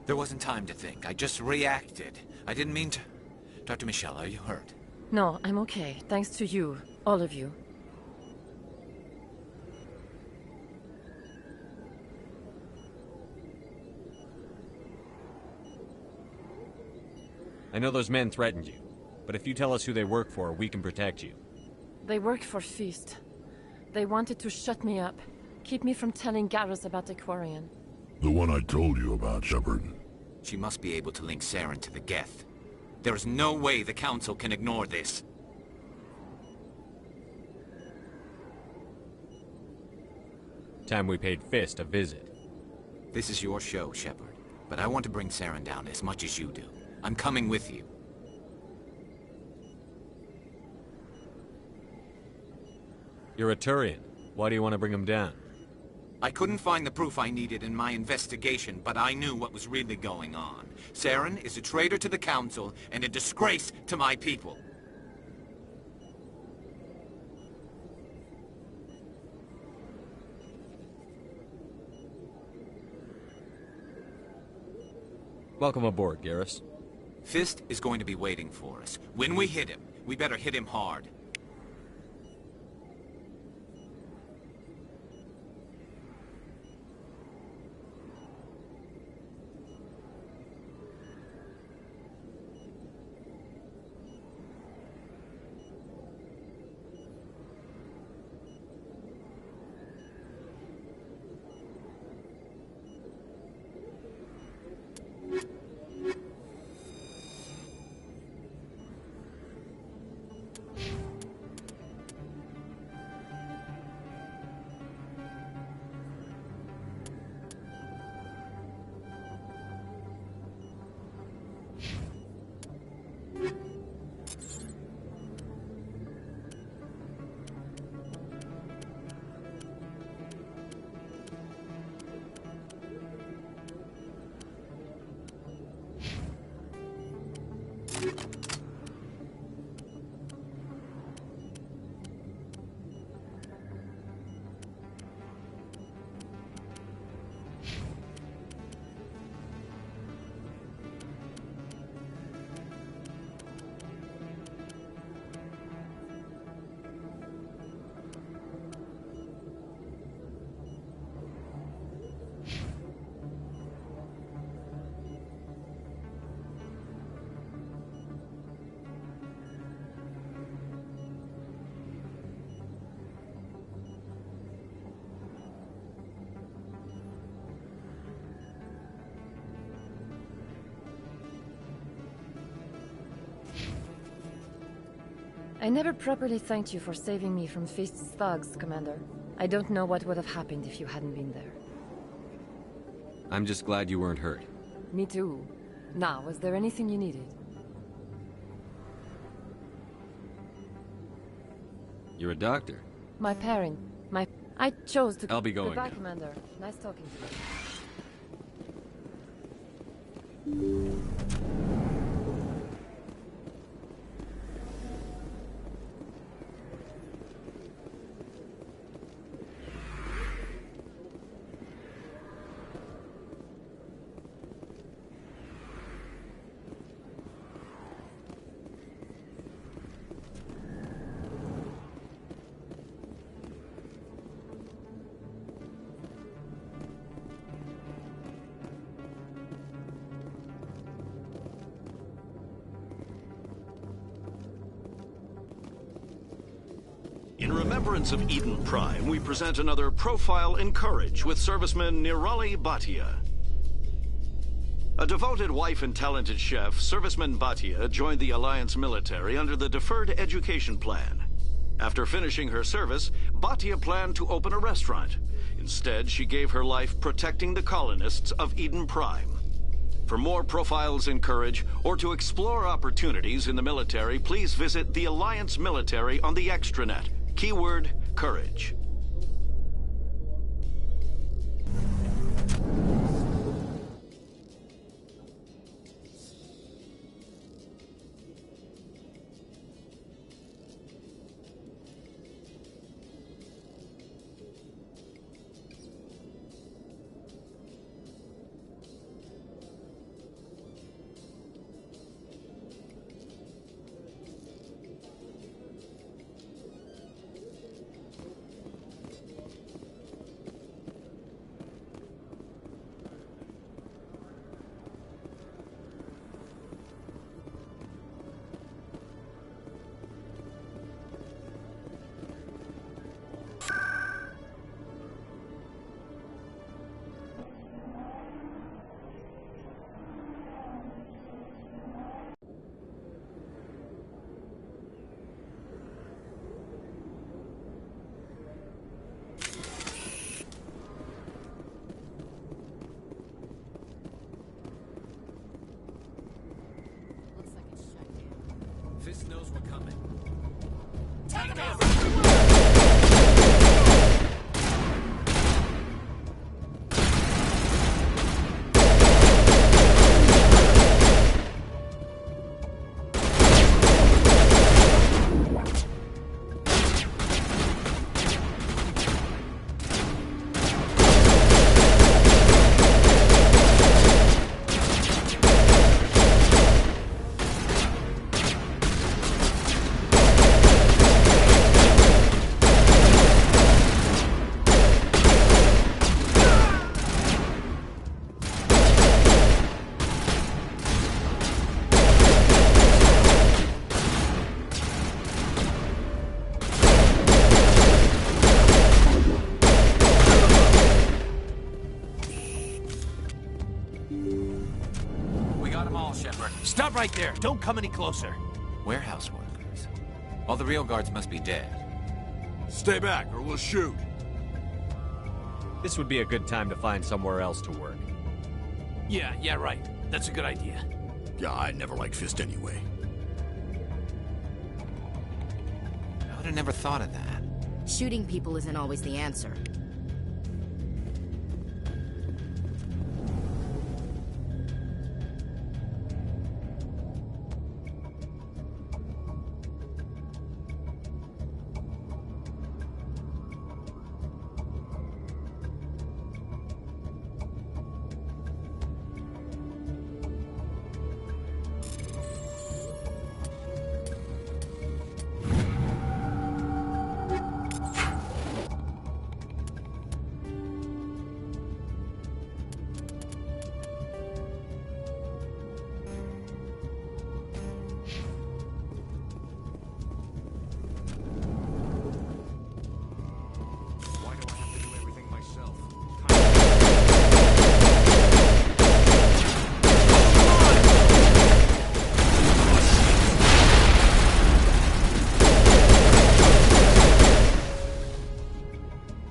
There wasn't time to think. I just reacted. I didn't mean to... Dr. Michelle, are you hurt? No, I'm okay. Thanks to you. All of you. I know those men threatened you. But if you tell us who they work for, we can protect you. They work for Feast. They wanted to shut me up. Keep me from telling Garrus about the Quarian. The one I told you about, Shepard. She must be able to link Saren to the Geth. There is no way the Council can ignore this. Time we paid Fist a visit. This is your show, Shepard. But I want to bring Saren down as much as you do. I'm coming with you. You're a Turian. Why do you want to bring him down? I couldn't find the proof I needed in my investigation, but I knew what was really going on. Saren is a traitor to the Council and a disgrace to my people. Welcome aboard, Garrus. Fist is going to be waiting for us. When we hit him, we better hit him hard. I never properly thanked you for saving me from Feast's thugs, Commander. I don't know what would have happened if you hadn't been there. I'm just glad you weren't hurt. Me too. Now, was there anything you needed? You're a doctor. My parent. I chose to... I'll be going Goodbye, now. Commander. Nice talking to you. In remembrance of Eden Prime, we present another Profile in Courage with serviceman Nirali Bhatia. A devoted wife and talented chef, serviceman Bhatia joined the Alliance military under the Deferred Education Plan. After finishing her service, Bhatia planned to open a restaurant. Instead, she gave her life protecting the colonists of Eden Prime. For more Profiles in Courage, or to explore opportunities in the military, please visit the Alliance military on the extranet. Keyword, Courage. right there. Don't come any closer. Warehouse workers. All the real guards must be dead. Stay back, or we'll shoot. This would be a good time to find somewhere else to work. Yeah, right. That's a good idea. Yeah, I never liked Fist anyway. I would have never thought of that. Shooting people isn't always the answer.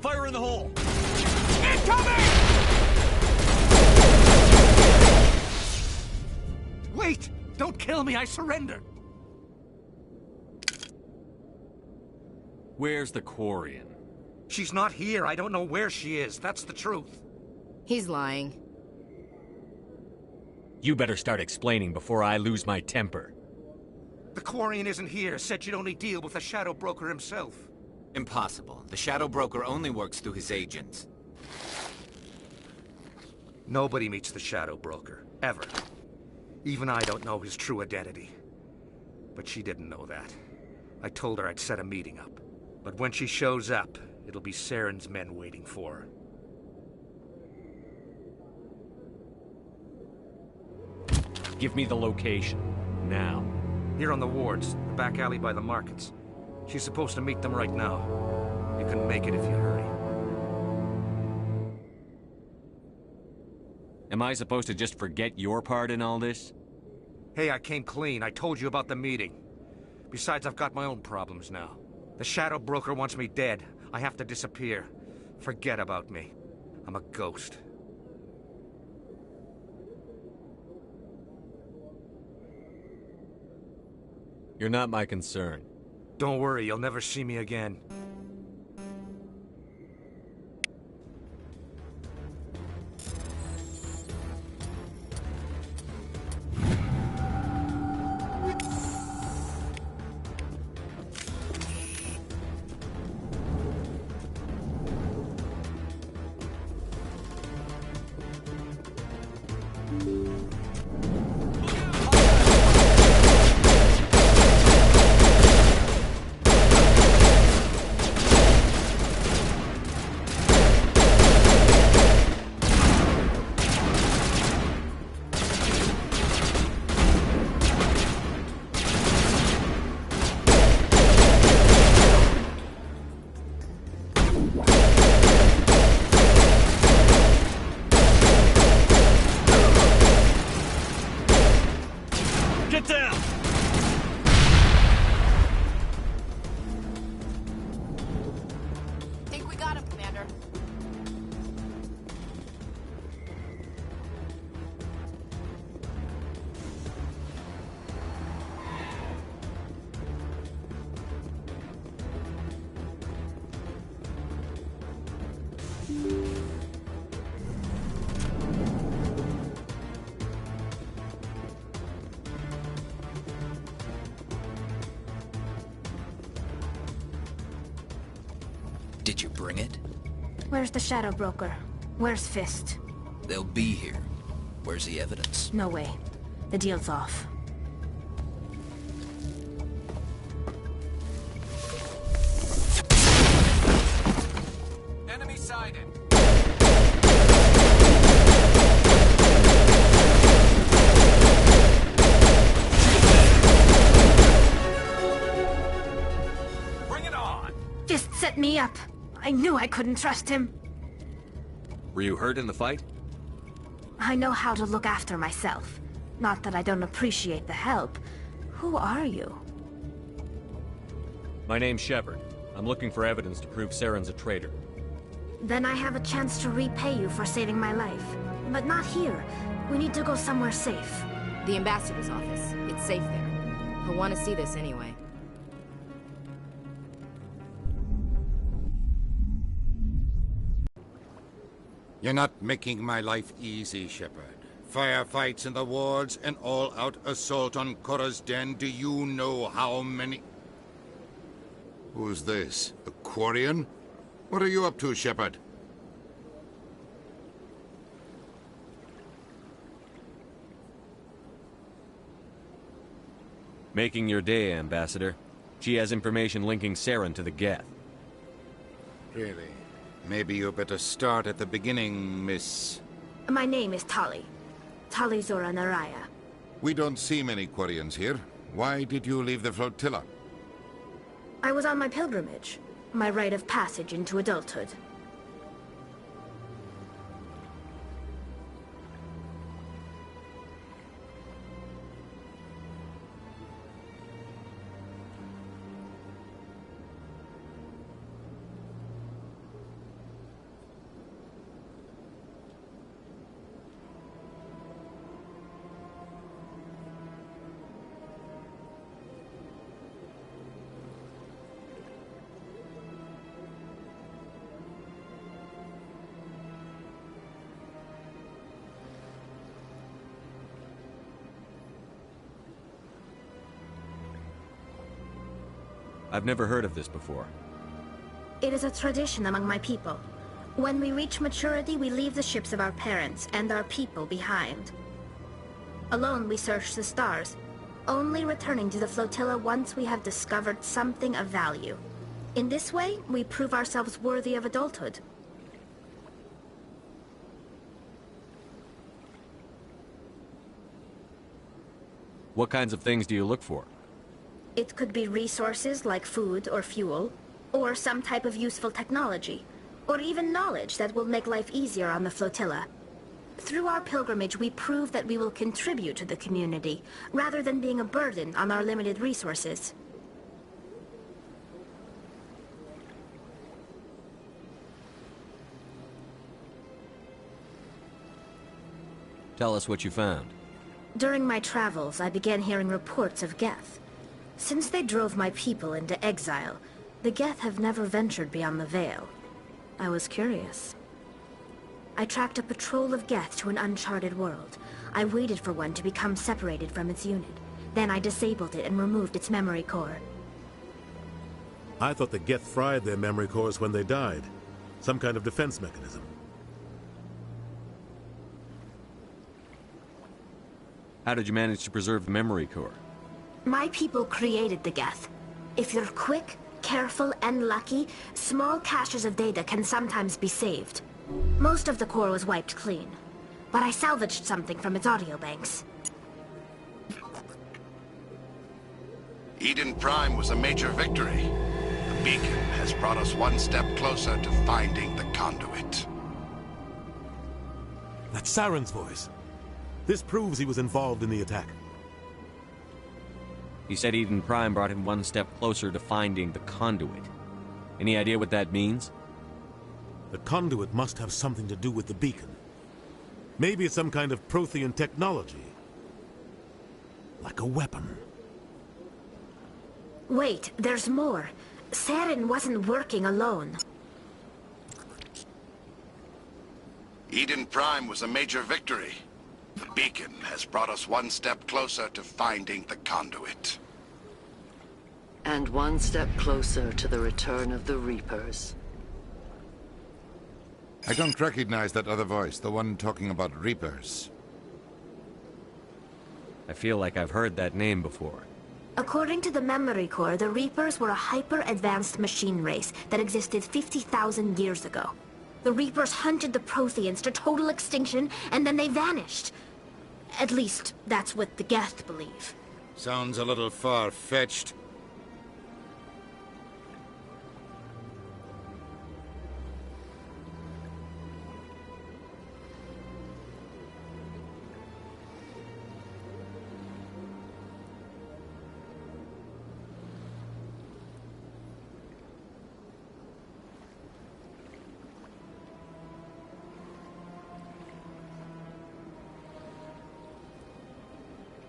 Fire in the hole! Incoming! Wait! Don't kill me, I surrender! Where's the Quarian? She's not here. I don't know where she is. That's the truth. He's lying. You better start explaining before I lose my temper. The Quarian isn't here. Said you'd only deal with the Shadow Broker himself. Impossible. The Shadow Broker only works through his agents. Nobody meets the Shadow Broker. Ever. Even I don't know his true identity. But she didn't know that. I told her I'd set a meeting up. But when she shows up, it'll be Saren's men waiting for her. Give me the location. Now. Here on the wards, the back alley by the markets. She's supposed to meet them right now. You can make it if you hurry. Am I supposed to just forget your part in all this? Hey, I came clean. I told you about the meeting. Besides, I've got my own problems now. The Shadow Broker wants me dead. I have to disappear. Forget about me. I'm a ghost. You're not my concern. Don't worry, you'll never see me again. Get down! Think we got him, Commander. Did you bring it? Where's the Shadow Broker? Where's Fist? They'll be here. Where's the evidence? No way. The deal's off. Enemy sighted. Bring it on! Fist set me up. I knew I couldn't trust him. Were you hurt in the fight? I know how to look after myself. Not that I don't appreciate the help. Who are you? My name's Shepard. I'm looking for evidence to prove Saren's a traitor. Then I have a chance to repay you for saving my life. But not here. We need to go somewhere safe. The ambassador's office. It's safe there. He'll want to see this anyway. You're not making my life easy, Shepard. Firefights in the wards, an all-out assault on Korra's den. Do you know how many... Who's this? A Quarian? What are you up to, Shepard? Making your day, Ambassador. She has information linking Saren to the Geth. Really? Maybe you better start at the beginning, Miss... My name is Tali. Tali Zora Naraya. We don't see many Quarians here. Why did you leave the flotilla? I was on my pilgrimage. My rite of passage into adulthood. I've never heard of this before. It is a tradition among my people. When we reach maturity, we leave the ships of our parents and our people behind. Alone, we search the stars, only returning to the flotilla once we have discovered something of value. In this way, we prove ourselves worthy of adulthood. What kinds of things do you look for? It could be resources like food or fuel, or some type of useful technology, or even knowledge that will make life easier on the flotilla. Through our pilgrimage, we prove that we will contribute to the community, rather than being a burden on our limited resources. Tell us what you found. During my travels, I began hearing reports of Geth. Since they drove my people into exile, the Geth have never ventured beyond the Veil. I was curious. I tracked a patrol of Geth to an uncharted world. I waited for one to become separated from its unit. Then I disabled it and removed its memory core. I thought the Geth fried their memory cores when they died. Some kind of defense mechanism. How did you manage to preserve the memory core? My people created the Geth. If you're quick, careful, and lucky, small caches of data can sometimes be saved. Most of the core was wiped clean, but I salvaged something from its audio banks. Eden Prime was a major victory. The beacon has brought us one step closer to finding the conduit. That's Saren's voice. This proves he was involved in the attack. He said Eden Prime brought him one step closer to finding the conduit. Any idea what that means? The conduit must have something to do with the beacon. Maybe it's some kind of Prothean technology. Like a weapon. Wait, there's more. Saren wasn't working alone. Eden Prime was a major victory. The beacon has brought us one step closer to finding the conduit. And one step closer to the return of the Reapers. I don't recognize that other voice, the one talking about Reapers. I feel like I've heard that name before. According to the memory core, the Reapers were a hyper-advanced machine race that existed 50,000 years ago. The Reapers hunted the Protheans to total extinction, and then they vanished. At least, that's what the Geth believe. Sounds a little far-fetched.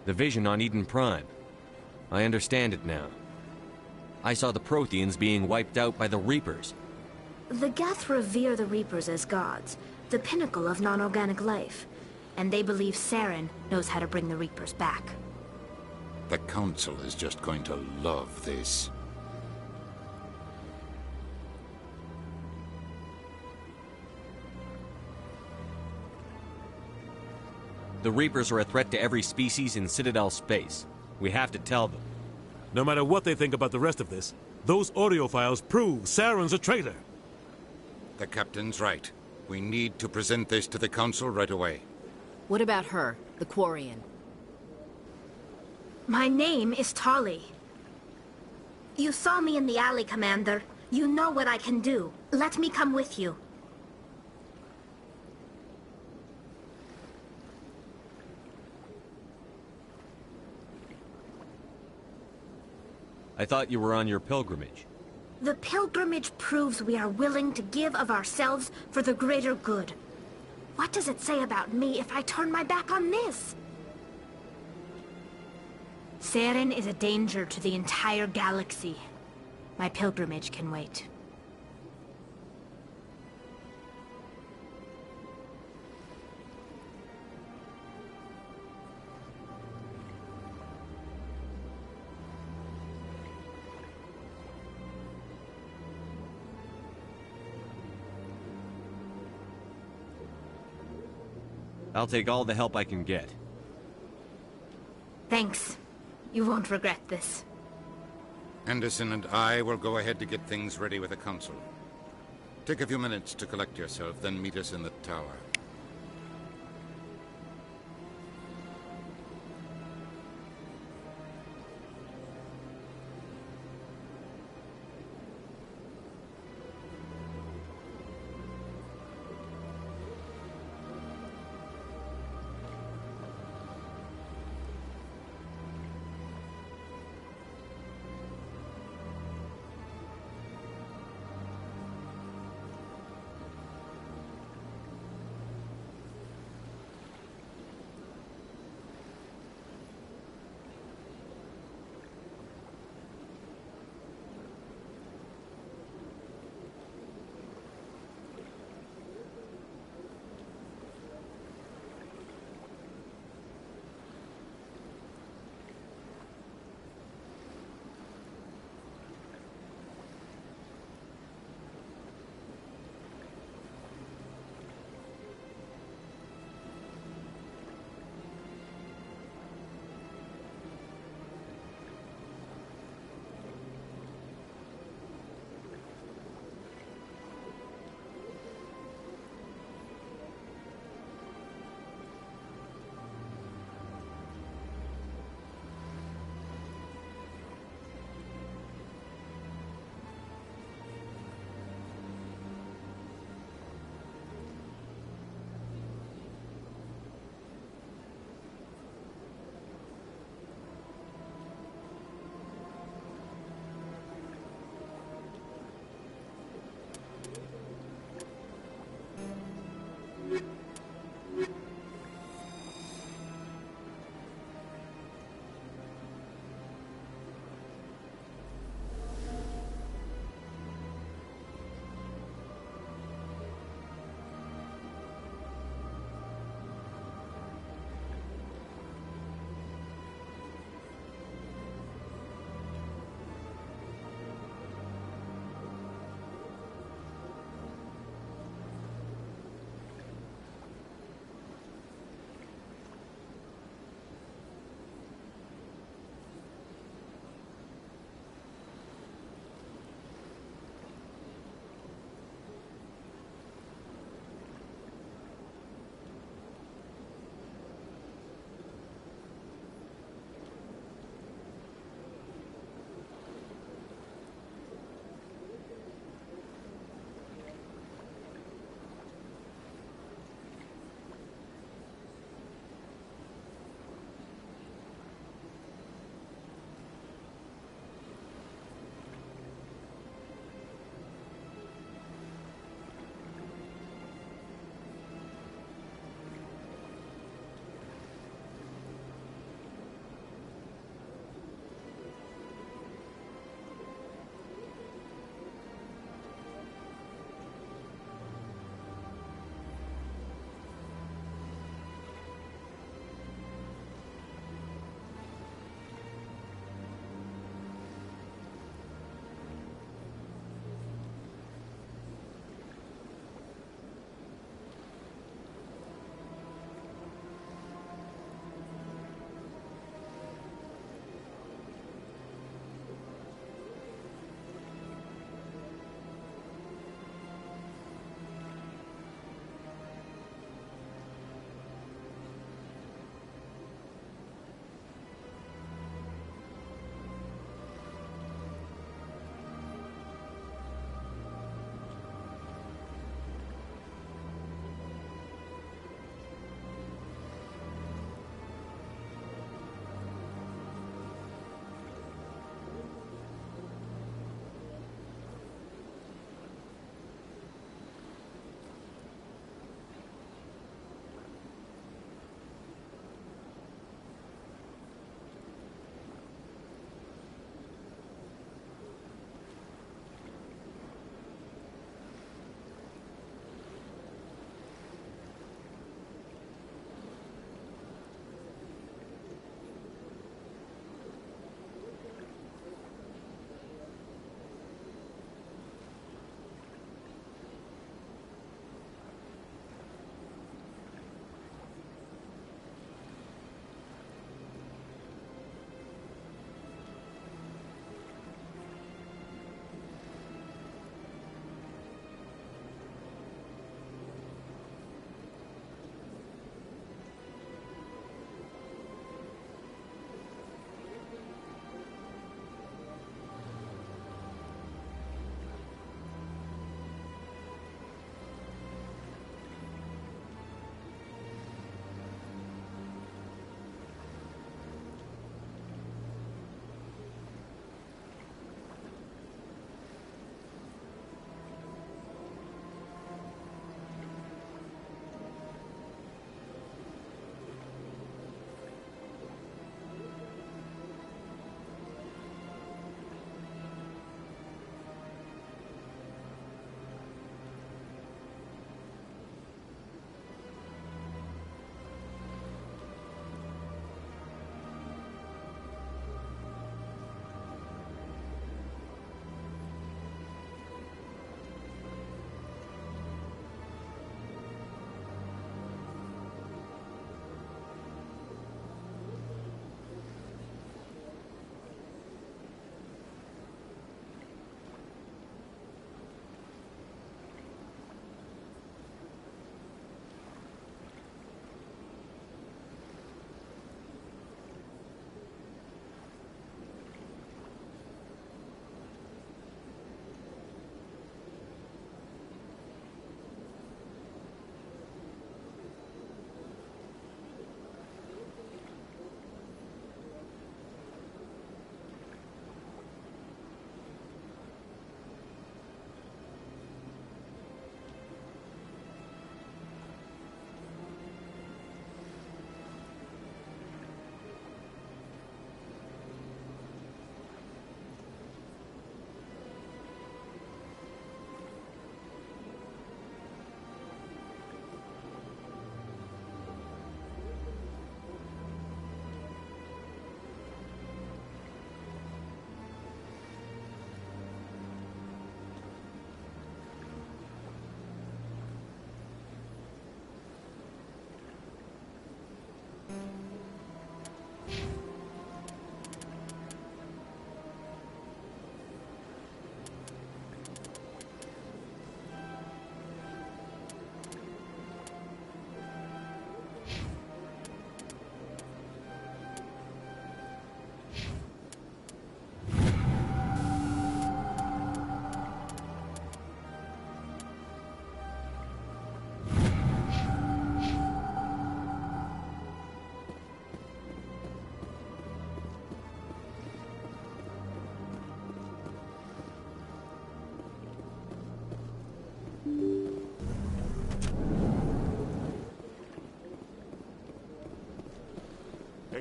The vision on Eden Prime. I understand it now. I saw the Protheans being wiped out by the Reapers. The Geth revere the Reapers as gods, the pinnacle of non-organic life. And they believe Saren knows how to bring the Reapers back. The Council is just going to love this. The Reapers are a threat to every species in Citadel space. We have to tell them. No matter what they think about the rest of this, those audio files prove Saren's a traitor. The Captain's right. We need to present this to the Council right away. What about her, the Quarian? My name is Tali. You saw me in the alley, Commander. You know what I can do. Let me come with you. I thought you were on your pilgrimage. The pilgrimage proves we are willing to give of ourselves for the greater good. What does it say about me if I turn my back on this? Saren is a danger to the entire galaxy. My pilgrimage can wait. I'll take all the help I can get. Thanks. You won't regret this. Anderson and I will go ahead to get things ready with the Council. Take a few minutes to collect yourself, then meet us in the tower.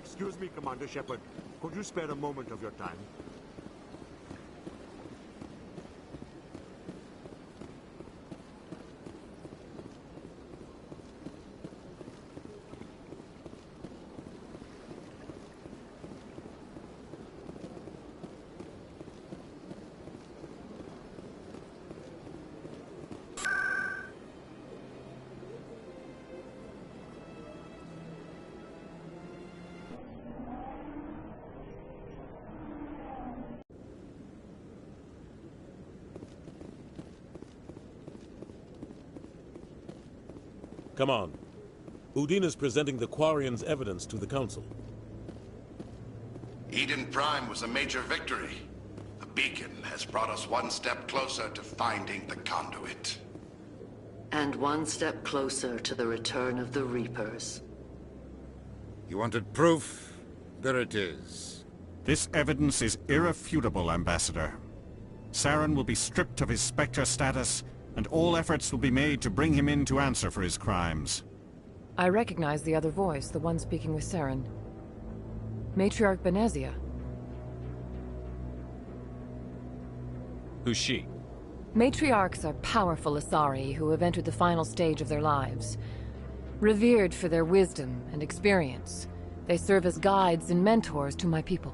Excuse me, Commander Shepard. Could you spare a moment of your time? Come on. Udine is presenting the Quarians' evidence to the Council. Eden Prime was a major victory. The beacon has brought us one step closer to finding the conduit. And one step closer to the return of the Reapers. You wanted proof? There it is. This evidence is irrefutable, Ambassador. Saren will be stripped of his Spectre status, and all efforts will be made to bring him in to answer for his crimes. I recognize the other voice, the one speaking with Saren. Matriarch Benezia. Who's she? Matriarchs are powerful Asari who have entered the final stage of their lives. Revered for their wisdom and experience, they serve as guides and mentors to my people.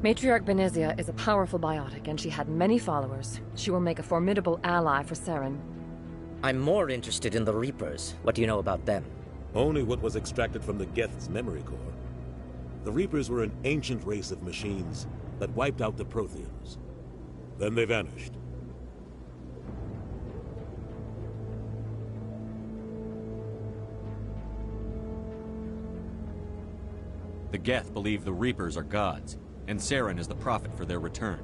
Matriarch Benezia is a powerful biotic, and she had many followers. She will make a formidable ally for Saren. I'm more interested in the Reapers. What do you know about them? Only what was extracted from the Geth's memory core. The Reapers were an ancient race of machines that wiped out the Protheans. Then they vanished. The Geth believe the Reapers are gods, and Saren is the prophet for their return.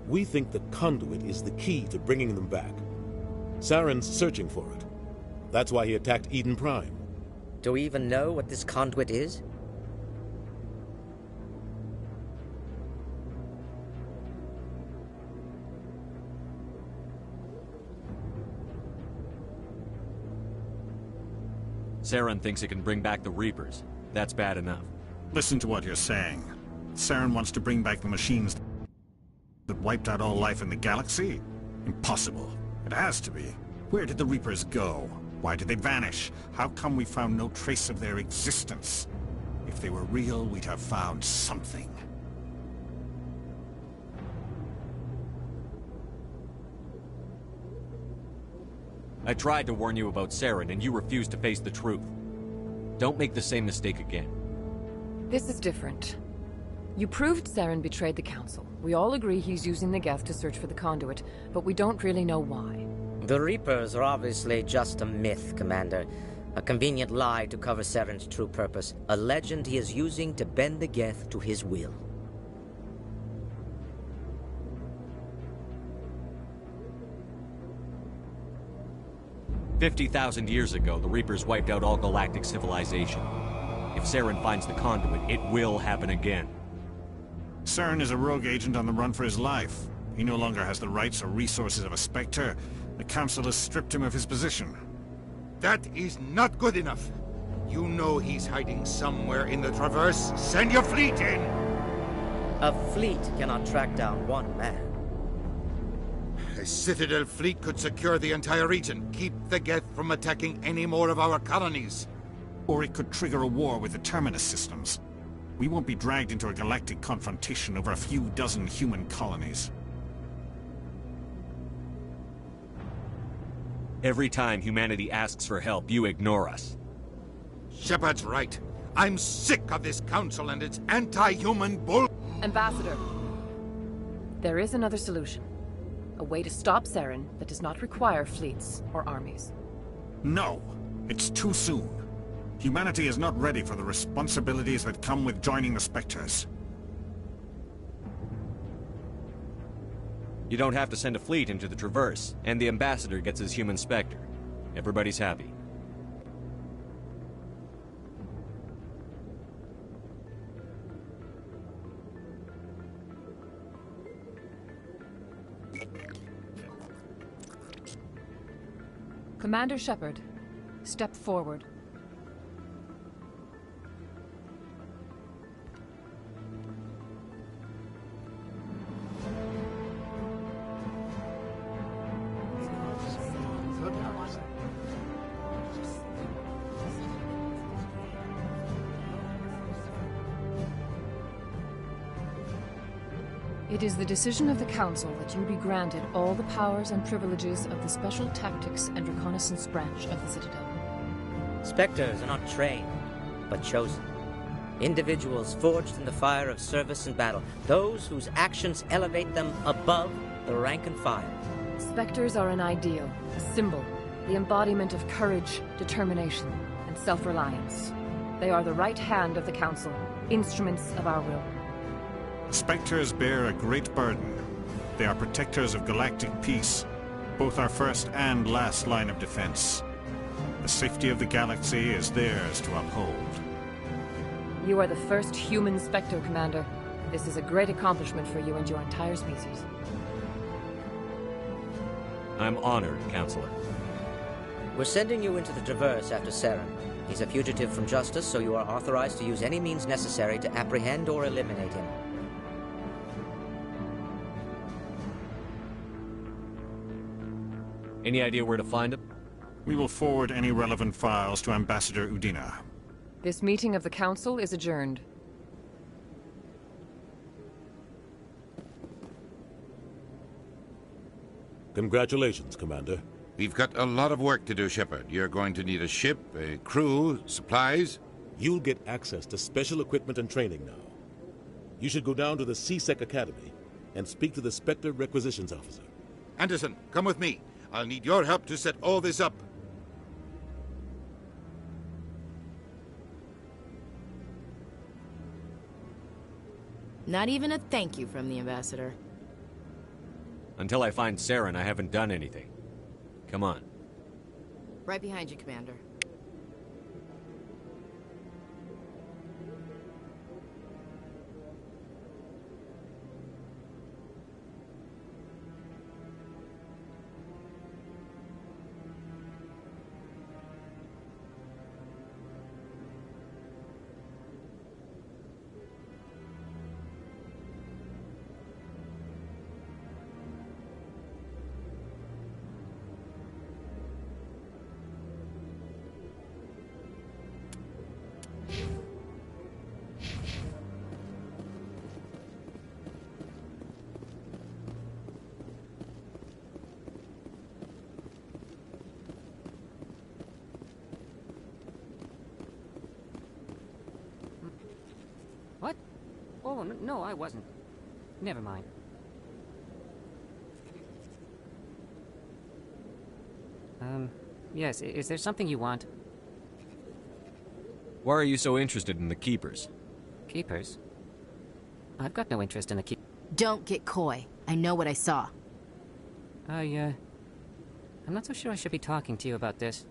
We think the conduit is the key to bringing them back. Saren's searching for it. That's why he attacked Eden Prime. Do we even know what this conduit is? Saren thinks it can bring back the Reapers. That's bad enough. Listen to what you're saying. Saren wants to bring back the machines that wiped out all life in the galaxy? Impossible. It has to be. Where did the Reapers go? Why did they vanish? How come we found no trace of their existence? If they were real, we'd have found something. I tried to warn you about Saren, and you refused to face the truth. Don't make the same mistake again. This is different. You proved Saren betrayed the Council. We all agree he's using the Geth to search for the conduit, but we don't really know why. The Reapers are obviously just a myth, Commander. A convenient lie to cover Saren's true purpose. A legend he is using to bend the Geth to his will. "50,000 years ago, the Reapers wiped out all galactic civilization. If Saren finds the conduit, it will happen again." Saren is a rogue agent on the run for his life. He no longer has the rights or resources of a Spectre. The Council has stripped him of his position. That is not good enough. You know he's hiding somewhere in the Traverse. Send your fleet in! A fleet cannot track down one man. A Citadel fleet could secure the entire region, keep the Geth from attacking any more of our colonies. Or it could trigger a war with the Terminus systems. We won't be dragged into a galactic confrontation over a few dozen human colonies. Every time humanity asks for help, you ignore us. Shepard's right. I'm sick of this council and its anti-human bull... Ambassador, there is another solution. A way to stop Saren that does not require fleets or armies. No, it's too soon. Humanity is not ready for the responsibilities that come with joining the Spectres. You don't have to send a fleet into the Traverse, and the Ambassador gets his human Spectre. Everybody's happy. Commander Shepard, step forward. It is the decision of the Council that you be granted all the powers and privileges of the Special Tactics and Reconnaissance branch of the Citadel. Spectres are not trained, but chosen. Individuals forged in the fire of service and battle. Those whose actions elevate them above the rank and file. Spectres are an ideal, a symbol, the embodiment of courage, determination, and self-reliance. They are the right hand of the Council, instruments of our will. Spectres bear a great burden. They are protectors of galactic peace, both our first and last line of defense. The safety of the galaxy is theirs to uphold. You are the first human Spectre, Commander. This is a great accomplishment for you and your entire species. I'm honored, Counselor. We're sending you into the Traverse after Saren. He's a fugitive from justice, so you are authorized to use any means necessary to apprehend or eliminate him. Any idea where to find him? We will forward any relevant files to Ambassador Udina. This meeting of the Council is adjourned. Congratulations, Commander. We've got a lot of work to do, Shepard. You're going to need a ship, a crew, supplies. You'll get access to special equipment and training now. You should go down to the C-Sec Academy and speak to the Spectre Requisitions Officer. Anderson, come with me. I'll need your help to set all this up. Not even a thank you from the Ambassador. Until I find Saren, I haven't done anything. Come on. Right behind you, Commander. What? Oh, no, I wasn't. Never mind. Yes, is there something you want? Why are you so interested in the Keepers? Keepers? I've got no interest in the Keepers. Don't get coy. I know what I saw. I'm not so sure I should be talking to you about this.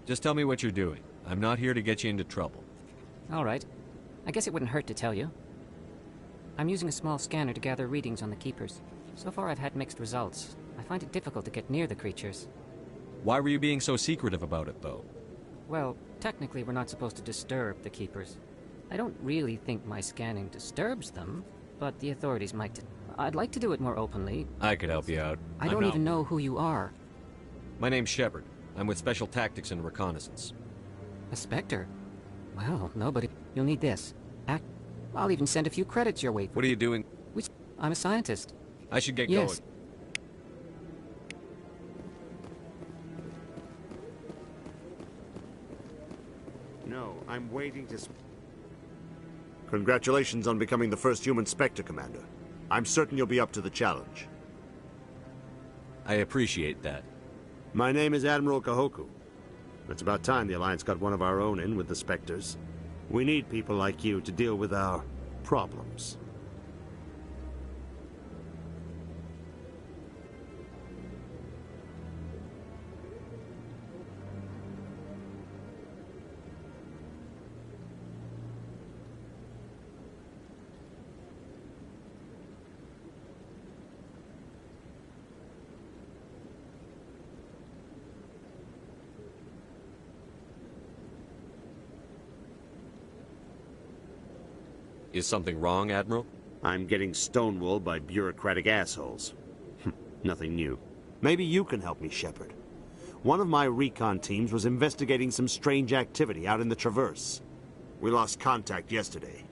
Just tell me what you're doing. I'm not here to get you into trouble. All right. I guess it wouldn't hurt to tell you. I'm using a small scanner to gather readings on the Keepers. So far I've had mixed results. I find it difficult to get near the creatures. Why were you being so secretive about it, though? Well, technically we're not supposed to disturb the Keepers. I don't really think my scanning disturbs them, but the authorities might. I'd like to do it more openly. I could help you out. I don't even know who you are. My name's Shepard. I'm with Special Tactics and Reconnaissance. A Spectre? Well, nobody... You'll need this. I'll even send a few credits your way. What are you doing? I'm a scientist. I should get going. No, I'm waiting to... Congratulations on becoming the first human Spectre, Commander. I'm certain you'll be up to the challenge. I appreciate that. My name is Admiral Kahoku. It's about time the Alliance got one of our own in with the Spectres. We need people like you to deal with our problems. Is something wrong, Admiral? I'm getting stonewalled by bureaucratic assholes. Nothing new. Maybe you can help me, Shepard. One of my recon teams was investigating some strange activity out in the Traverse. We lost contact yesterday.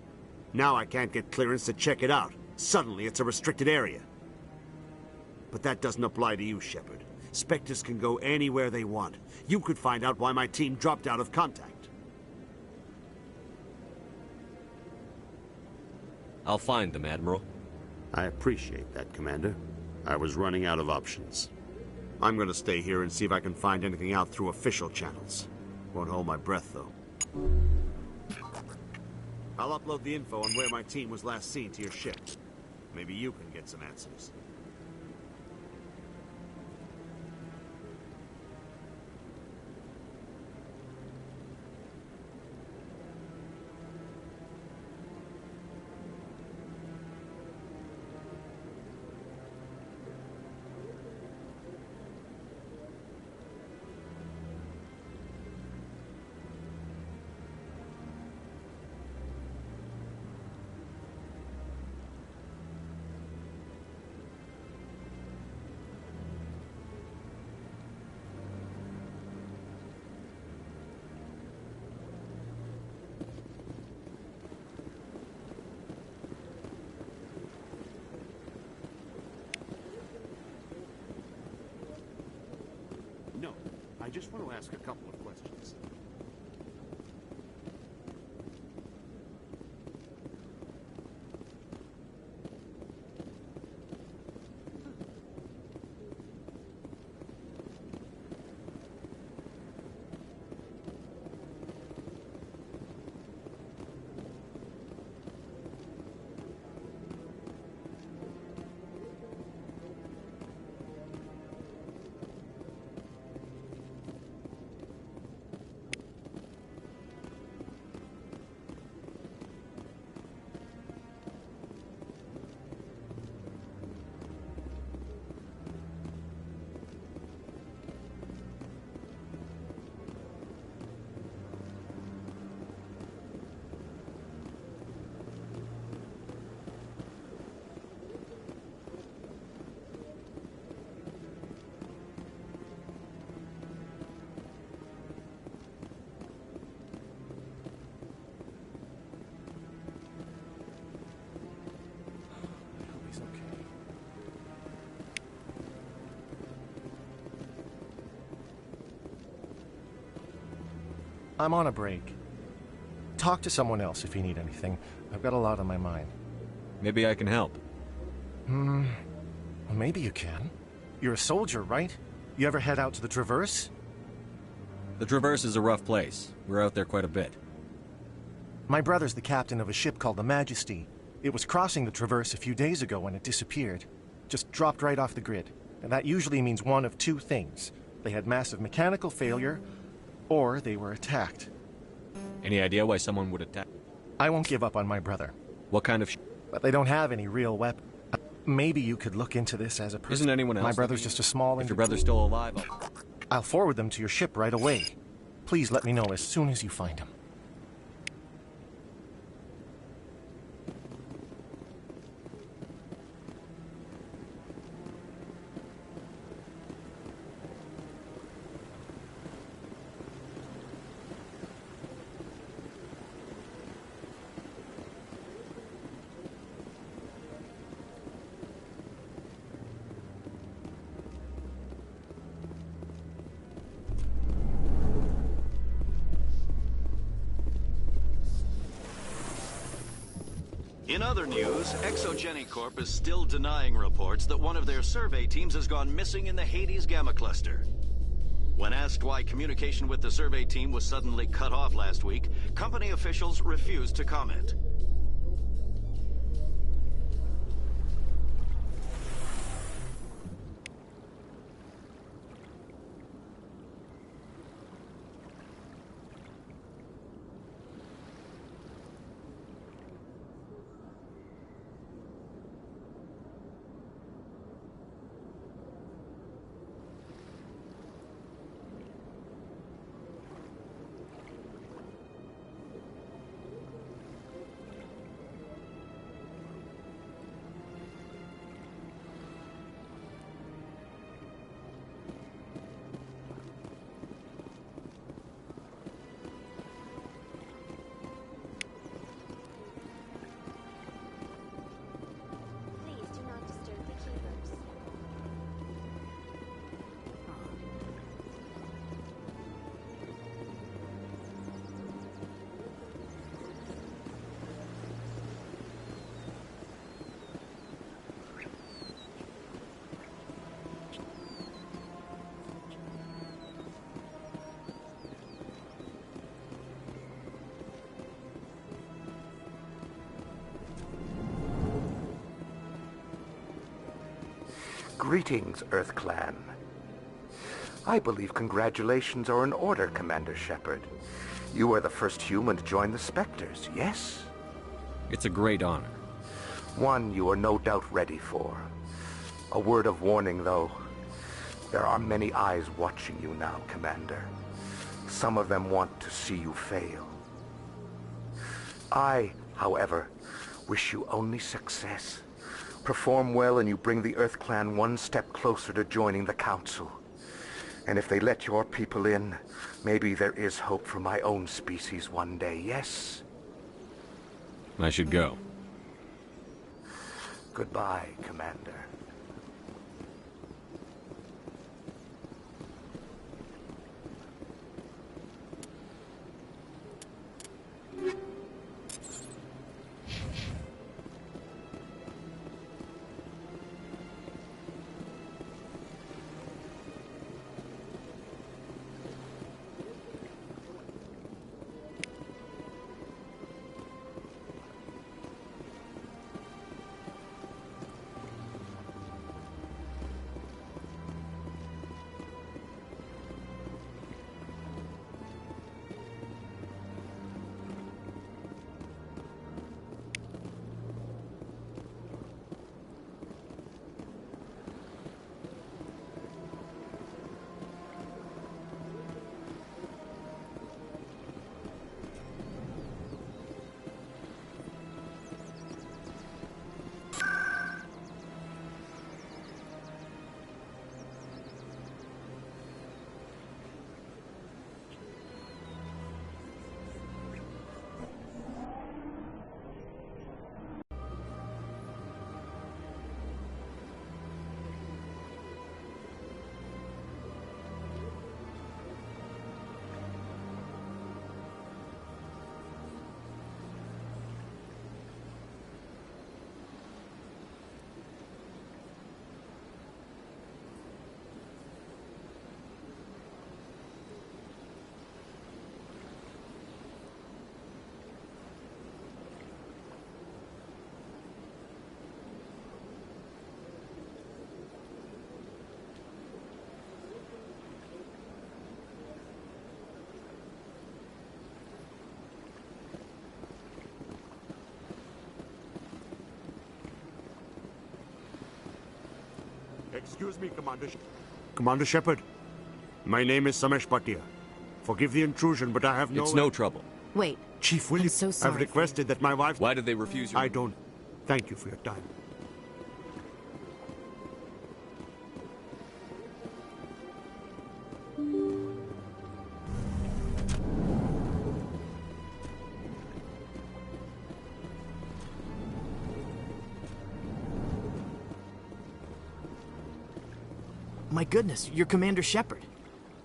Now I can't get clearance to check it out. Suddenly it's a restricted area. But that doesn't apply to you, Shepard. Spectres can go anywhere they want. You could find out why my team dropped out of contact. I'll find them, Admiral. I appreciate that, Commander. I was running out of options. I'm gonna stay here and see if I can find anything out through official channels. Won't hold my breath, though. I'll upload the info on where my team was last seen to your ship. Maybe you can get some answers. No, I just want to ask a couple of questions. I'm on a break. Talk to someone else if you need anything. I've got a lot on my mind. Maybe I can help. Well, maybe you can. You're a soldier, right? You ever head out to the Traverse? The Traverse is a rough place. We're out there quite a bit. My brother's the captain of a ship called the Majesty. It was crossing the Traverse a few days ago when it disappeared. Just dropped right off the grid. And that usually means one of two things. They had massive mechanical failure, or they were attacked. Any idea why someone would attack? I won't give up on my brother. What kind of But they don't have any real weapons. Maybe you could look into this as a person. Isn't anyone else? My brother's just a small... If your brother's still alive, I'll forward them to your ship right away. Please let me know as soon as you find him. In other news, Exogeny Corp is still denying reports that one of their survey teams has gone missing in the Hades Gamma Cluster. When asked why communication with the survey team was suddenly cut off last week, company officials refused to comment. Greetings, Earth Clan. I believe congratulations are in order, Commander Shepard. You are the first human to join the Spectres, yes? It's a great honor. One you are no doubt ready for. A word of warning, though. There are many eyes watching you now, Commander. Some of them want to see you fail. I, however, wish you only success. Perform well and you bring the Earth Clan one step closer to joining the Council. And if they let your people in, maybe there is hope for my own species one day, yes? I should go. Goodbye, Commander. Excuse me, Commander Shepard. My name is Samesh Bhatia. Forgive the intrusion, but I have no... It's no trouble. Wait. Chief William, so sorry I've requested that my wife... Why did they refuse you? I don't. Thank you for your time. My goodness, you're Commander Shepard.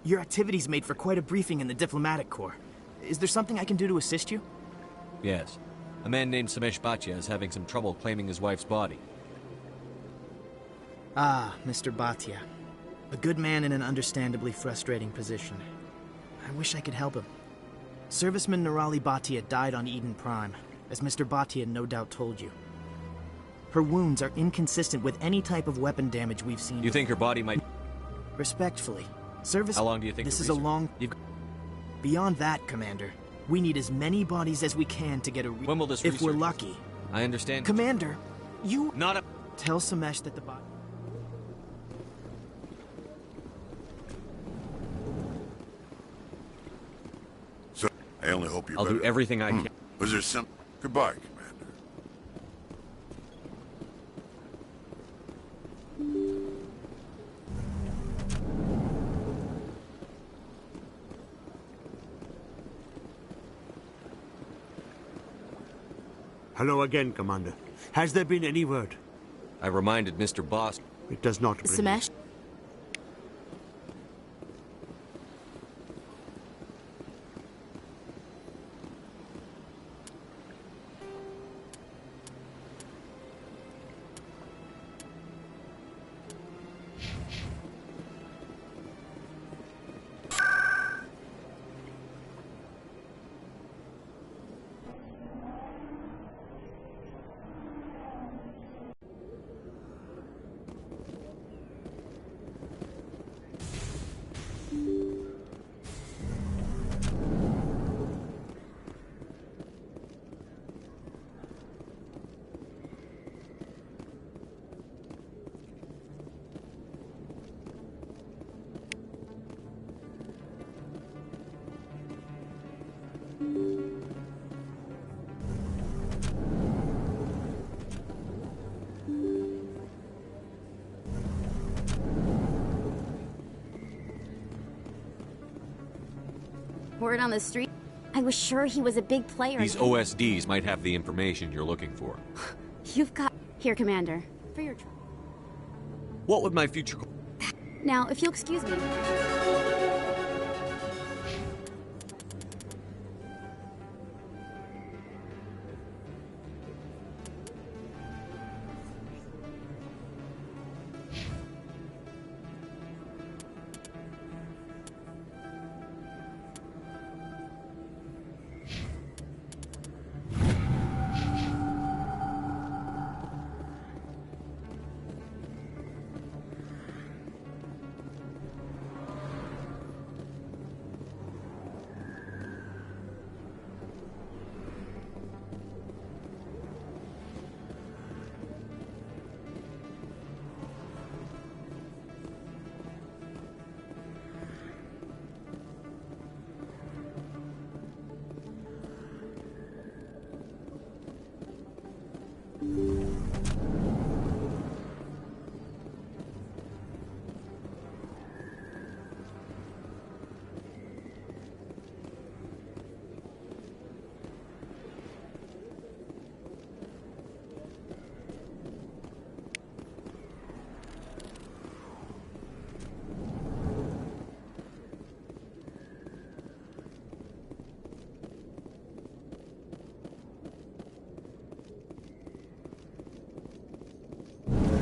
Your activities made for quite a briefing in the Diplomatic Corps. Is there something I can do to assist you? Yes. A man named Samesh Bhatia is having some trouble claiming his wife's body. Ah, Mr. Bhatia. A good man in an understandably frustrating position. I wish I could help him. Serviceman Nirali Bhatia died on Eden Prime, as Mr. Bhatia no doubt told you. Her wounds are inconsistent with any type of weapon damage we've seen. You think her body might... Respectfully, service... How long do you think this is a long... Beyond that, Commander, we need as many bodies as we can to get a... When will this if we're research? lucky. I understand. Commander, you... Not a... Tell Samesh that the body... So, I only hope you're I'll better. do everything I can. Was there some... Goodbye, Commander. Hello again, Commander. Has there been any word? I reminded Mr. Boss. It does not bring... Samesh? Word on the street? I was sure he was a big player. These OSDs might have the information you're looking for. You've got... Here, Commander. For your trouble. What would my future... Now, if you'll excuse me...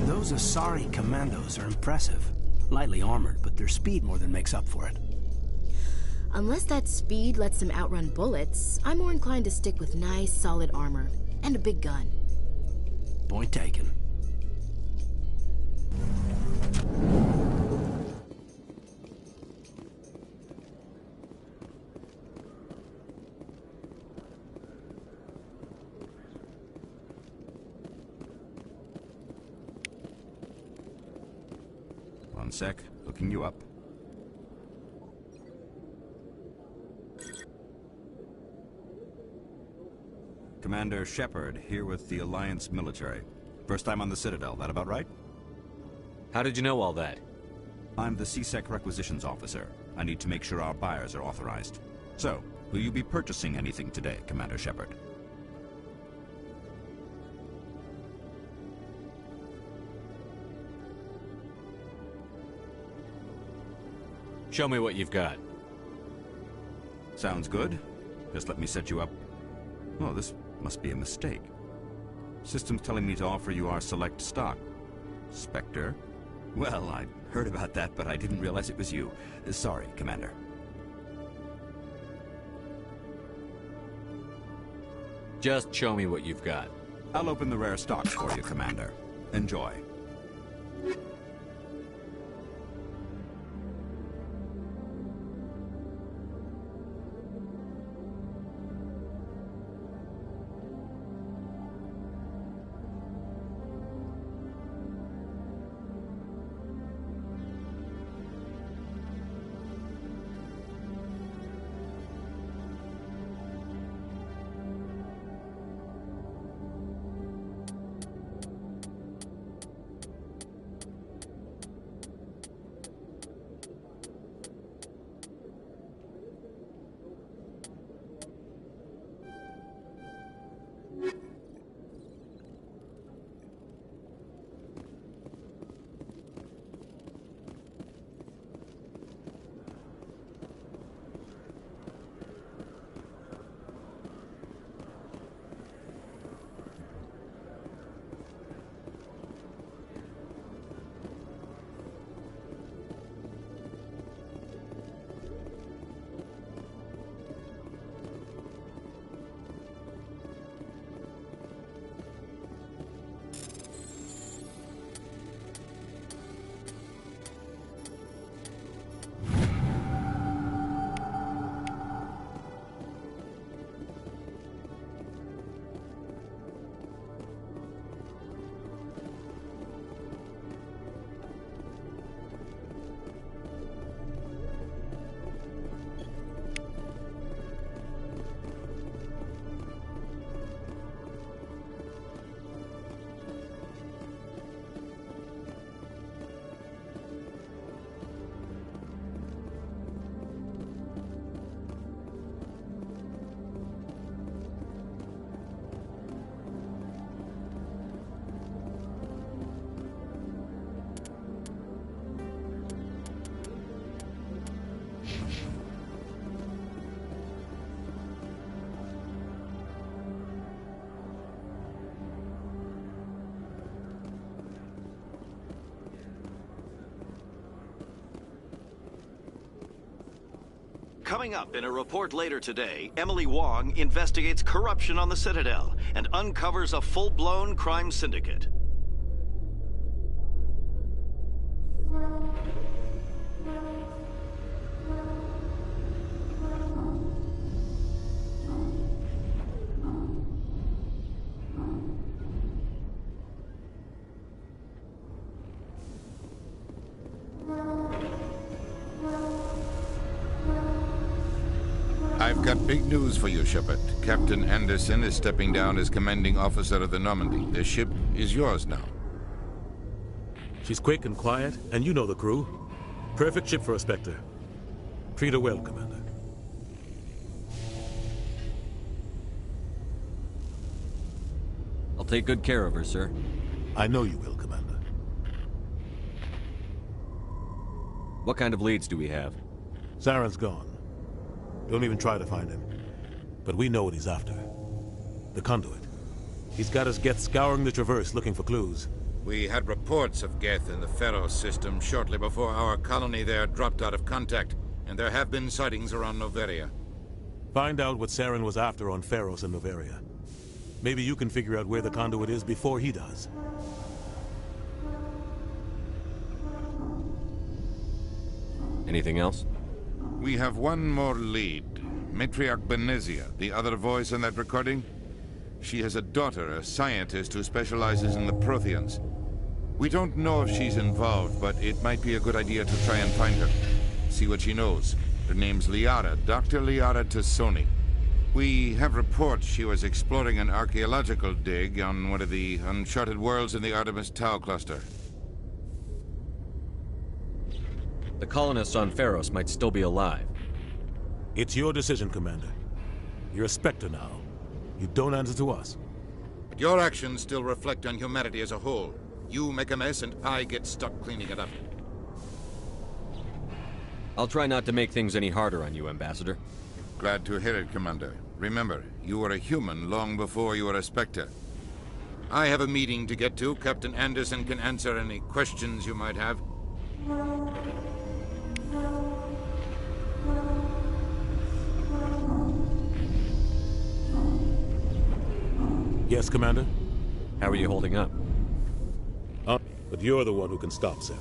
Those Asari commandos are impressive. Lightly armored, but their speed more than makes up for it. Unless that speed lets them outrun bullets, I'm more inclined to stick with nice, solid armor. And a big gun. Point taken. One sec, looking you up. Commander Shepard, here with the Alliance military. First time on the Citadel, that about right? How did you know all that? I'm the CSEC requisitions officer. I need to make sure our buyers are authorized. So, will you be purchasing anything today, Commander Shepard? Show me what you've got. Sounds good. Just let me set you up. Oh, this must be a mistake. System's telling me to offer you our select stock. Spectre? Well, I heard about that, but I didn't realize it was you. Sorry, Commander. Just show me what you've got. I'll open the rare stocks for you, Commander. Enjoy. Coming up in a report later today, Emily Wong investigates corruption on the Citadel and uncovers a full-blown crime syndicate. I've got big news for you, Shepard. Captain Anderson is stepping down as commanding officer of the Normandy. The ship is yours now. She's quick and quiet, and you know the crew. Perfect ship for a Spectre. Treat her well, Commander. I'll take good care of her, sir. I know you will, Commander. What kind of leads do we have? Saren's gone. Don't even try to find him. But we know what he's after. The Conduit. He's got his Geth scouring the Traverse looking for clues. We had reports of Geth in the Pharos system shortly before our colony there dropped out of contact, and there have been sightings around Noveria. Find out what Saren was after on Pharos and Noveria. Maybe you can figure out where the Conduit is before he does. Anything else? We have one more lead. Matriarch Benezia, the other voice in that recording. She has a daughter, a scientist who specializes in the Protheans. We don't know if she's involved, but it might be a good idea to try and find her. See what she knows. Her name's Liara, Dr. Liara Tassoni. We have reports she was exploring an archaeological dig on one of the uncharted worlds in the Artemis Tau cluster. The colonists on Pharos might still be alive. It's your decision, Commander. You're a Spectre now. You don't answer to us. But your actions still reflect on humanity as a whole. You make a mess and I get stuck cleaning it up. I'll try not to make things any harder on you, Ambassador. Glad to hear it, Commander. Remember, you were a human long before you were a Spectre. I have a meeting to get to. Captain Anderson can answer any questions you might have. Yes, Commander? How are you holding up? But you're the one who can stop Saren.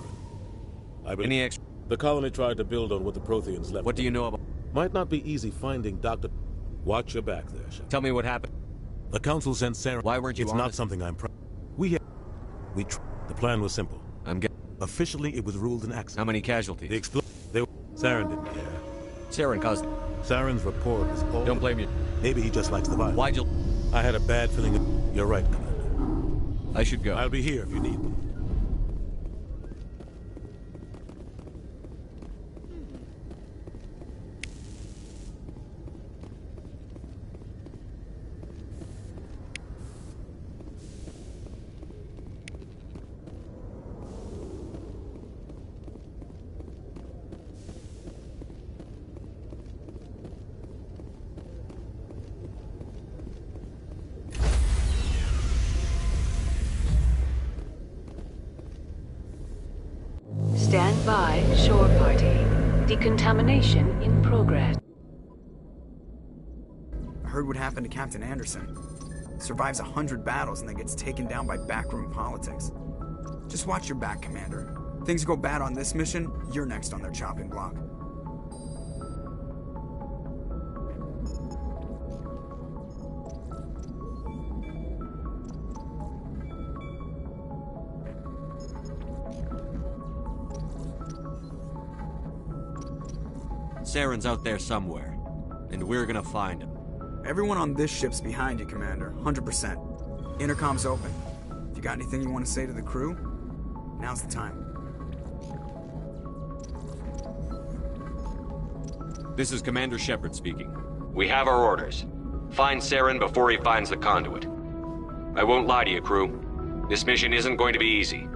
I believe Any extra? The colony tried to build on what the Protheans left. What do you know about? Might not be easy finding Dr. Watch your back there, Shepard. Tell me what happened. The Council sent Saren. Why weren't you It's honest? not something I'm proud. The plan was simple. Officially, it was ruled an accident. How many casualties? Saren didn't care. Saren caused it. Saren's report is all... Don't blame you. Maybe he just likes the violence. Why'd you... I had a bad feeling. You're right, Commander. I should go. I'll be here if you need me. Stand by, shore party. Decontamination in progress. I heard what happened to Captain Anderson. Survives 100 battles and then gets taken down by backroom politics. Just watch your back, Commander. Things go bad on this mission, you're next on their chopping block. Saren's out there somewhere, and we're gonna find him. Everyone on this ship's behind you, Commander. 100%. Intercom's open. If you got anything you want to say to the crew, now's the time. This is Commander Shepard speaking. We have our orders. Find Saren before he finds the conduit. I won't lie to you, crew. This mission isn't going to be easy.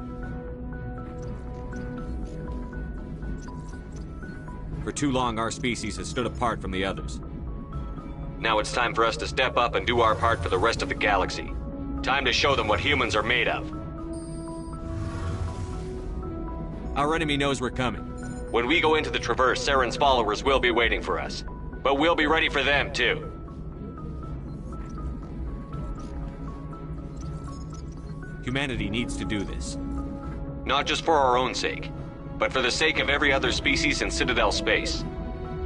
For too long, our species has stood apart from the others. Now it's time for us to step up and do our part for the rest of the galaxy. Time to show them what humans are made of. Our enemy knows we're coming. When we go into the Traverse, Saren's followers will be waiting for us. But we'll be ready for them, too. Humanity needs to do this. Not just for our own sake, but for the sake of every other species in Citadel space.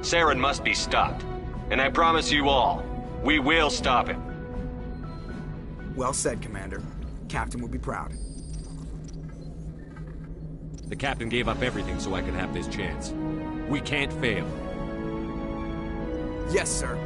Saren must be stopped. And I promise you all, we will stop him. Well said, Commander. Captain would be proud. The captain gave up everything so I could have this chance. We can't fail. Yes, sir.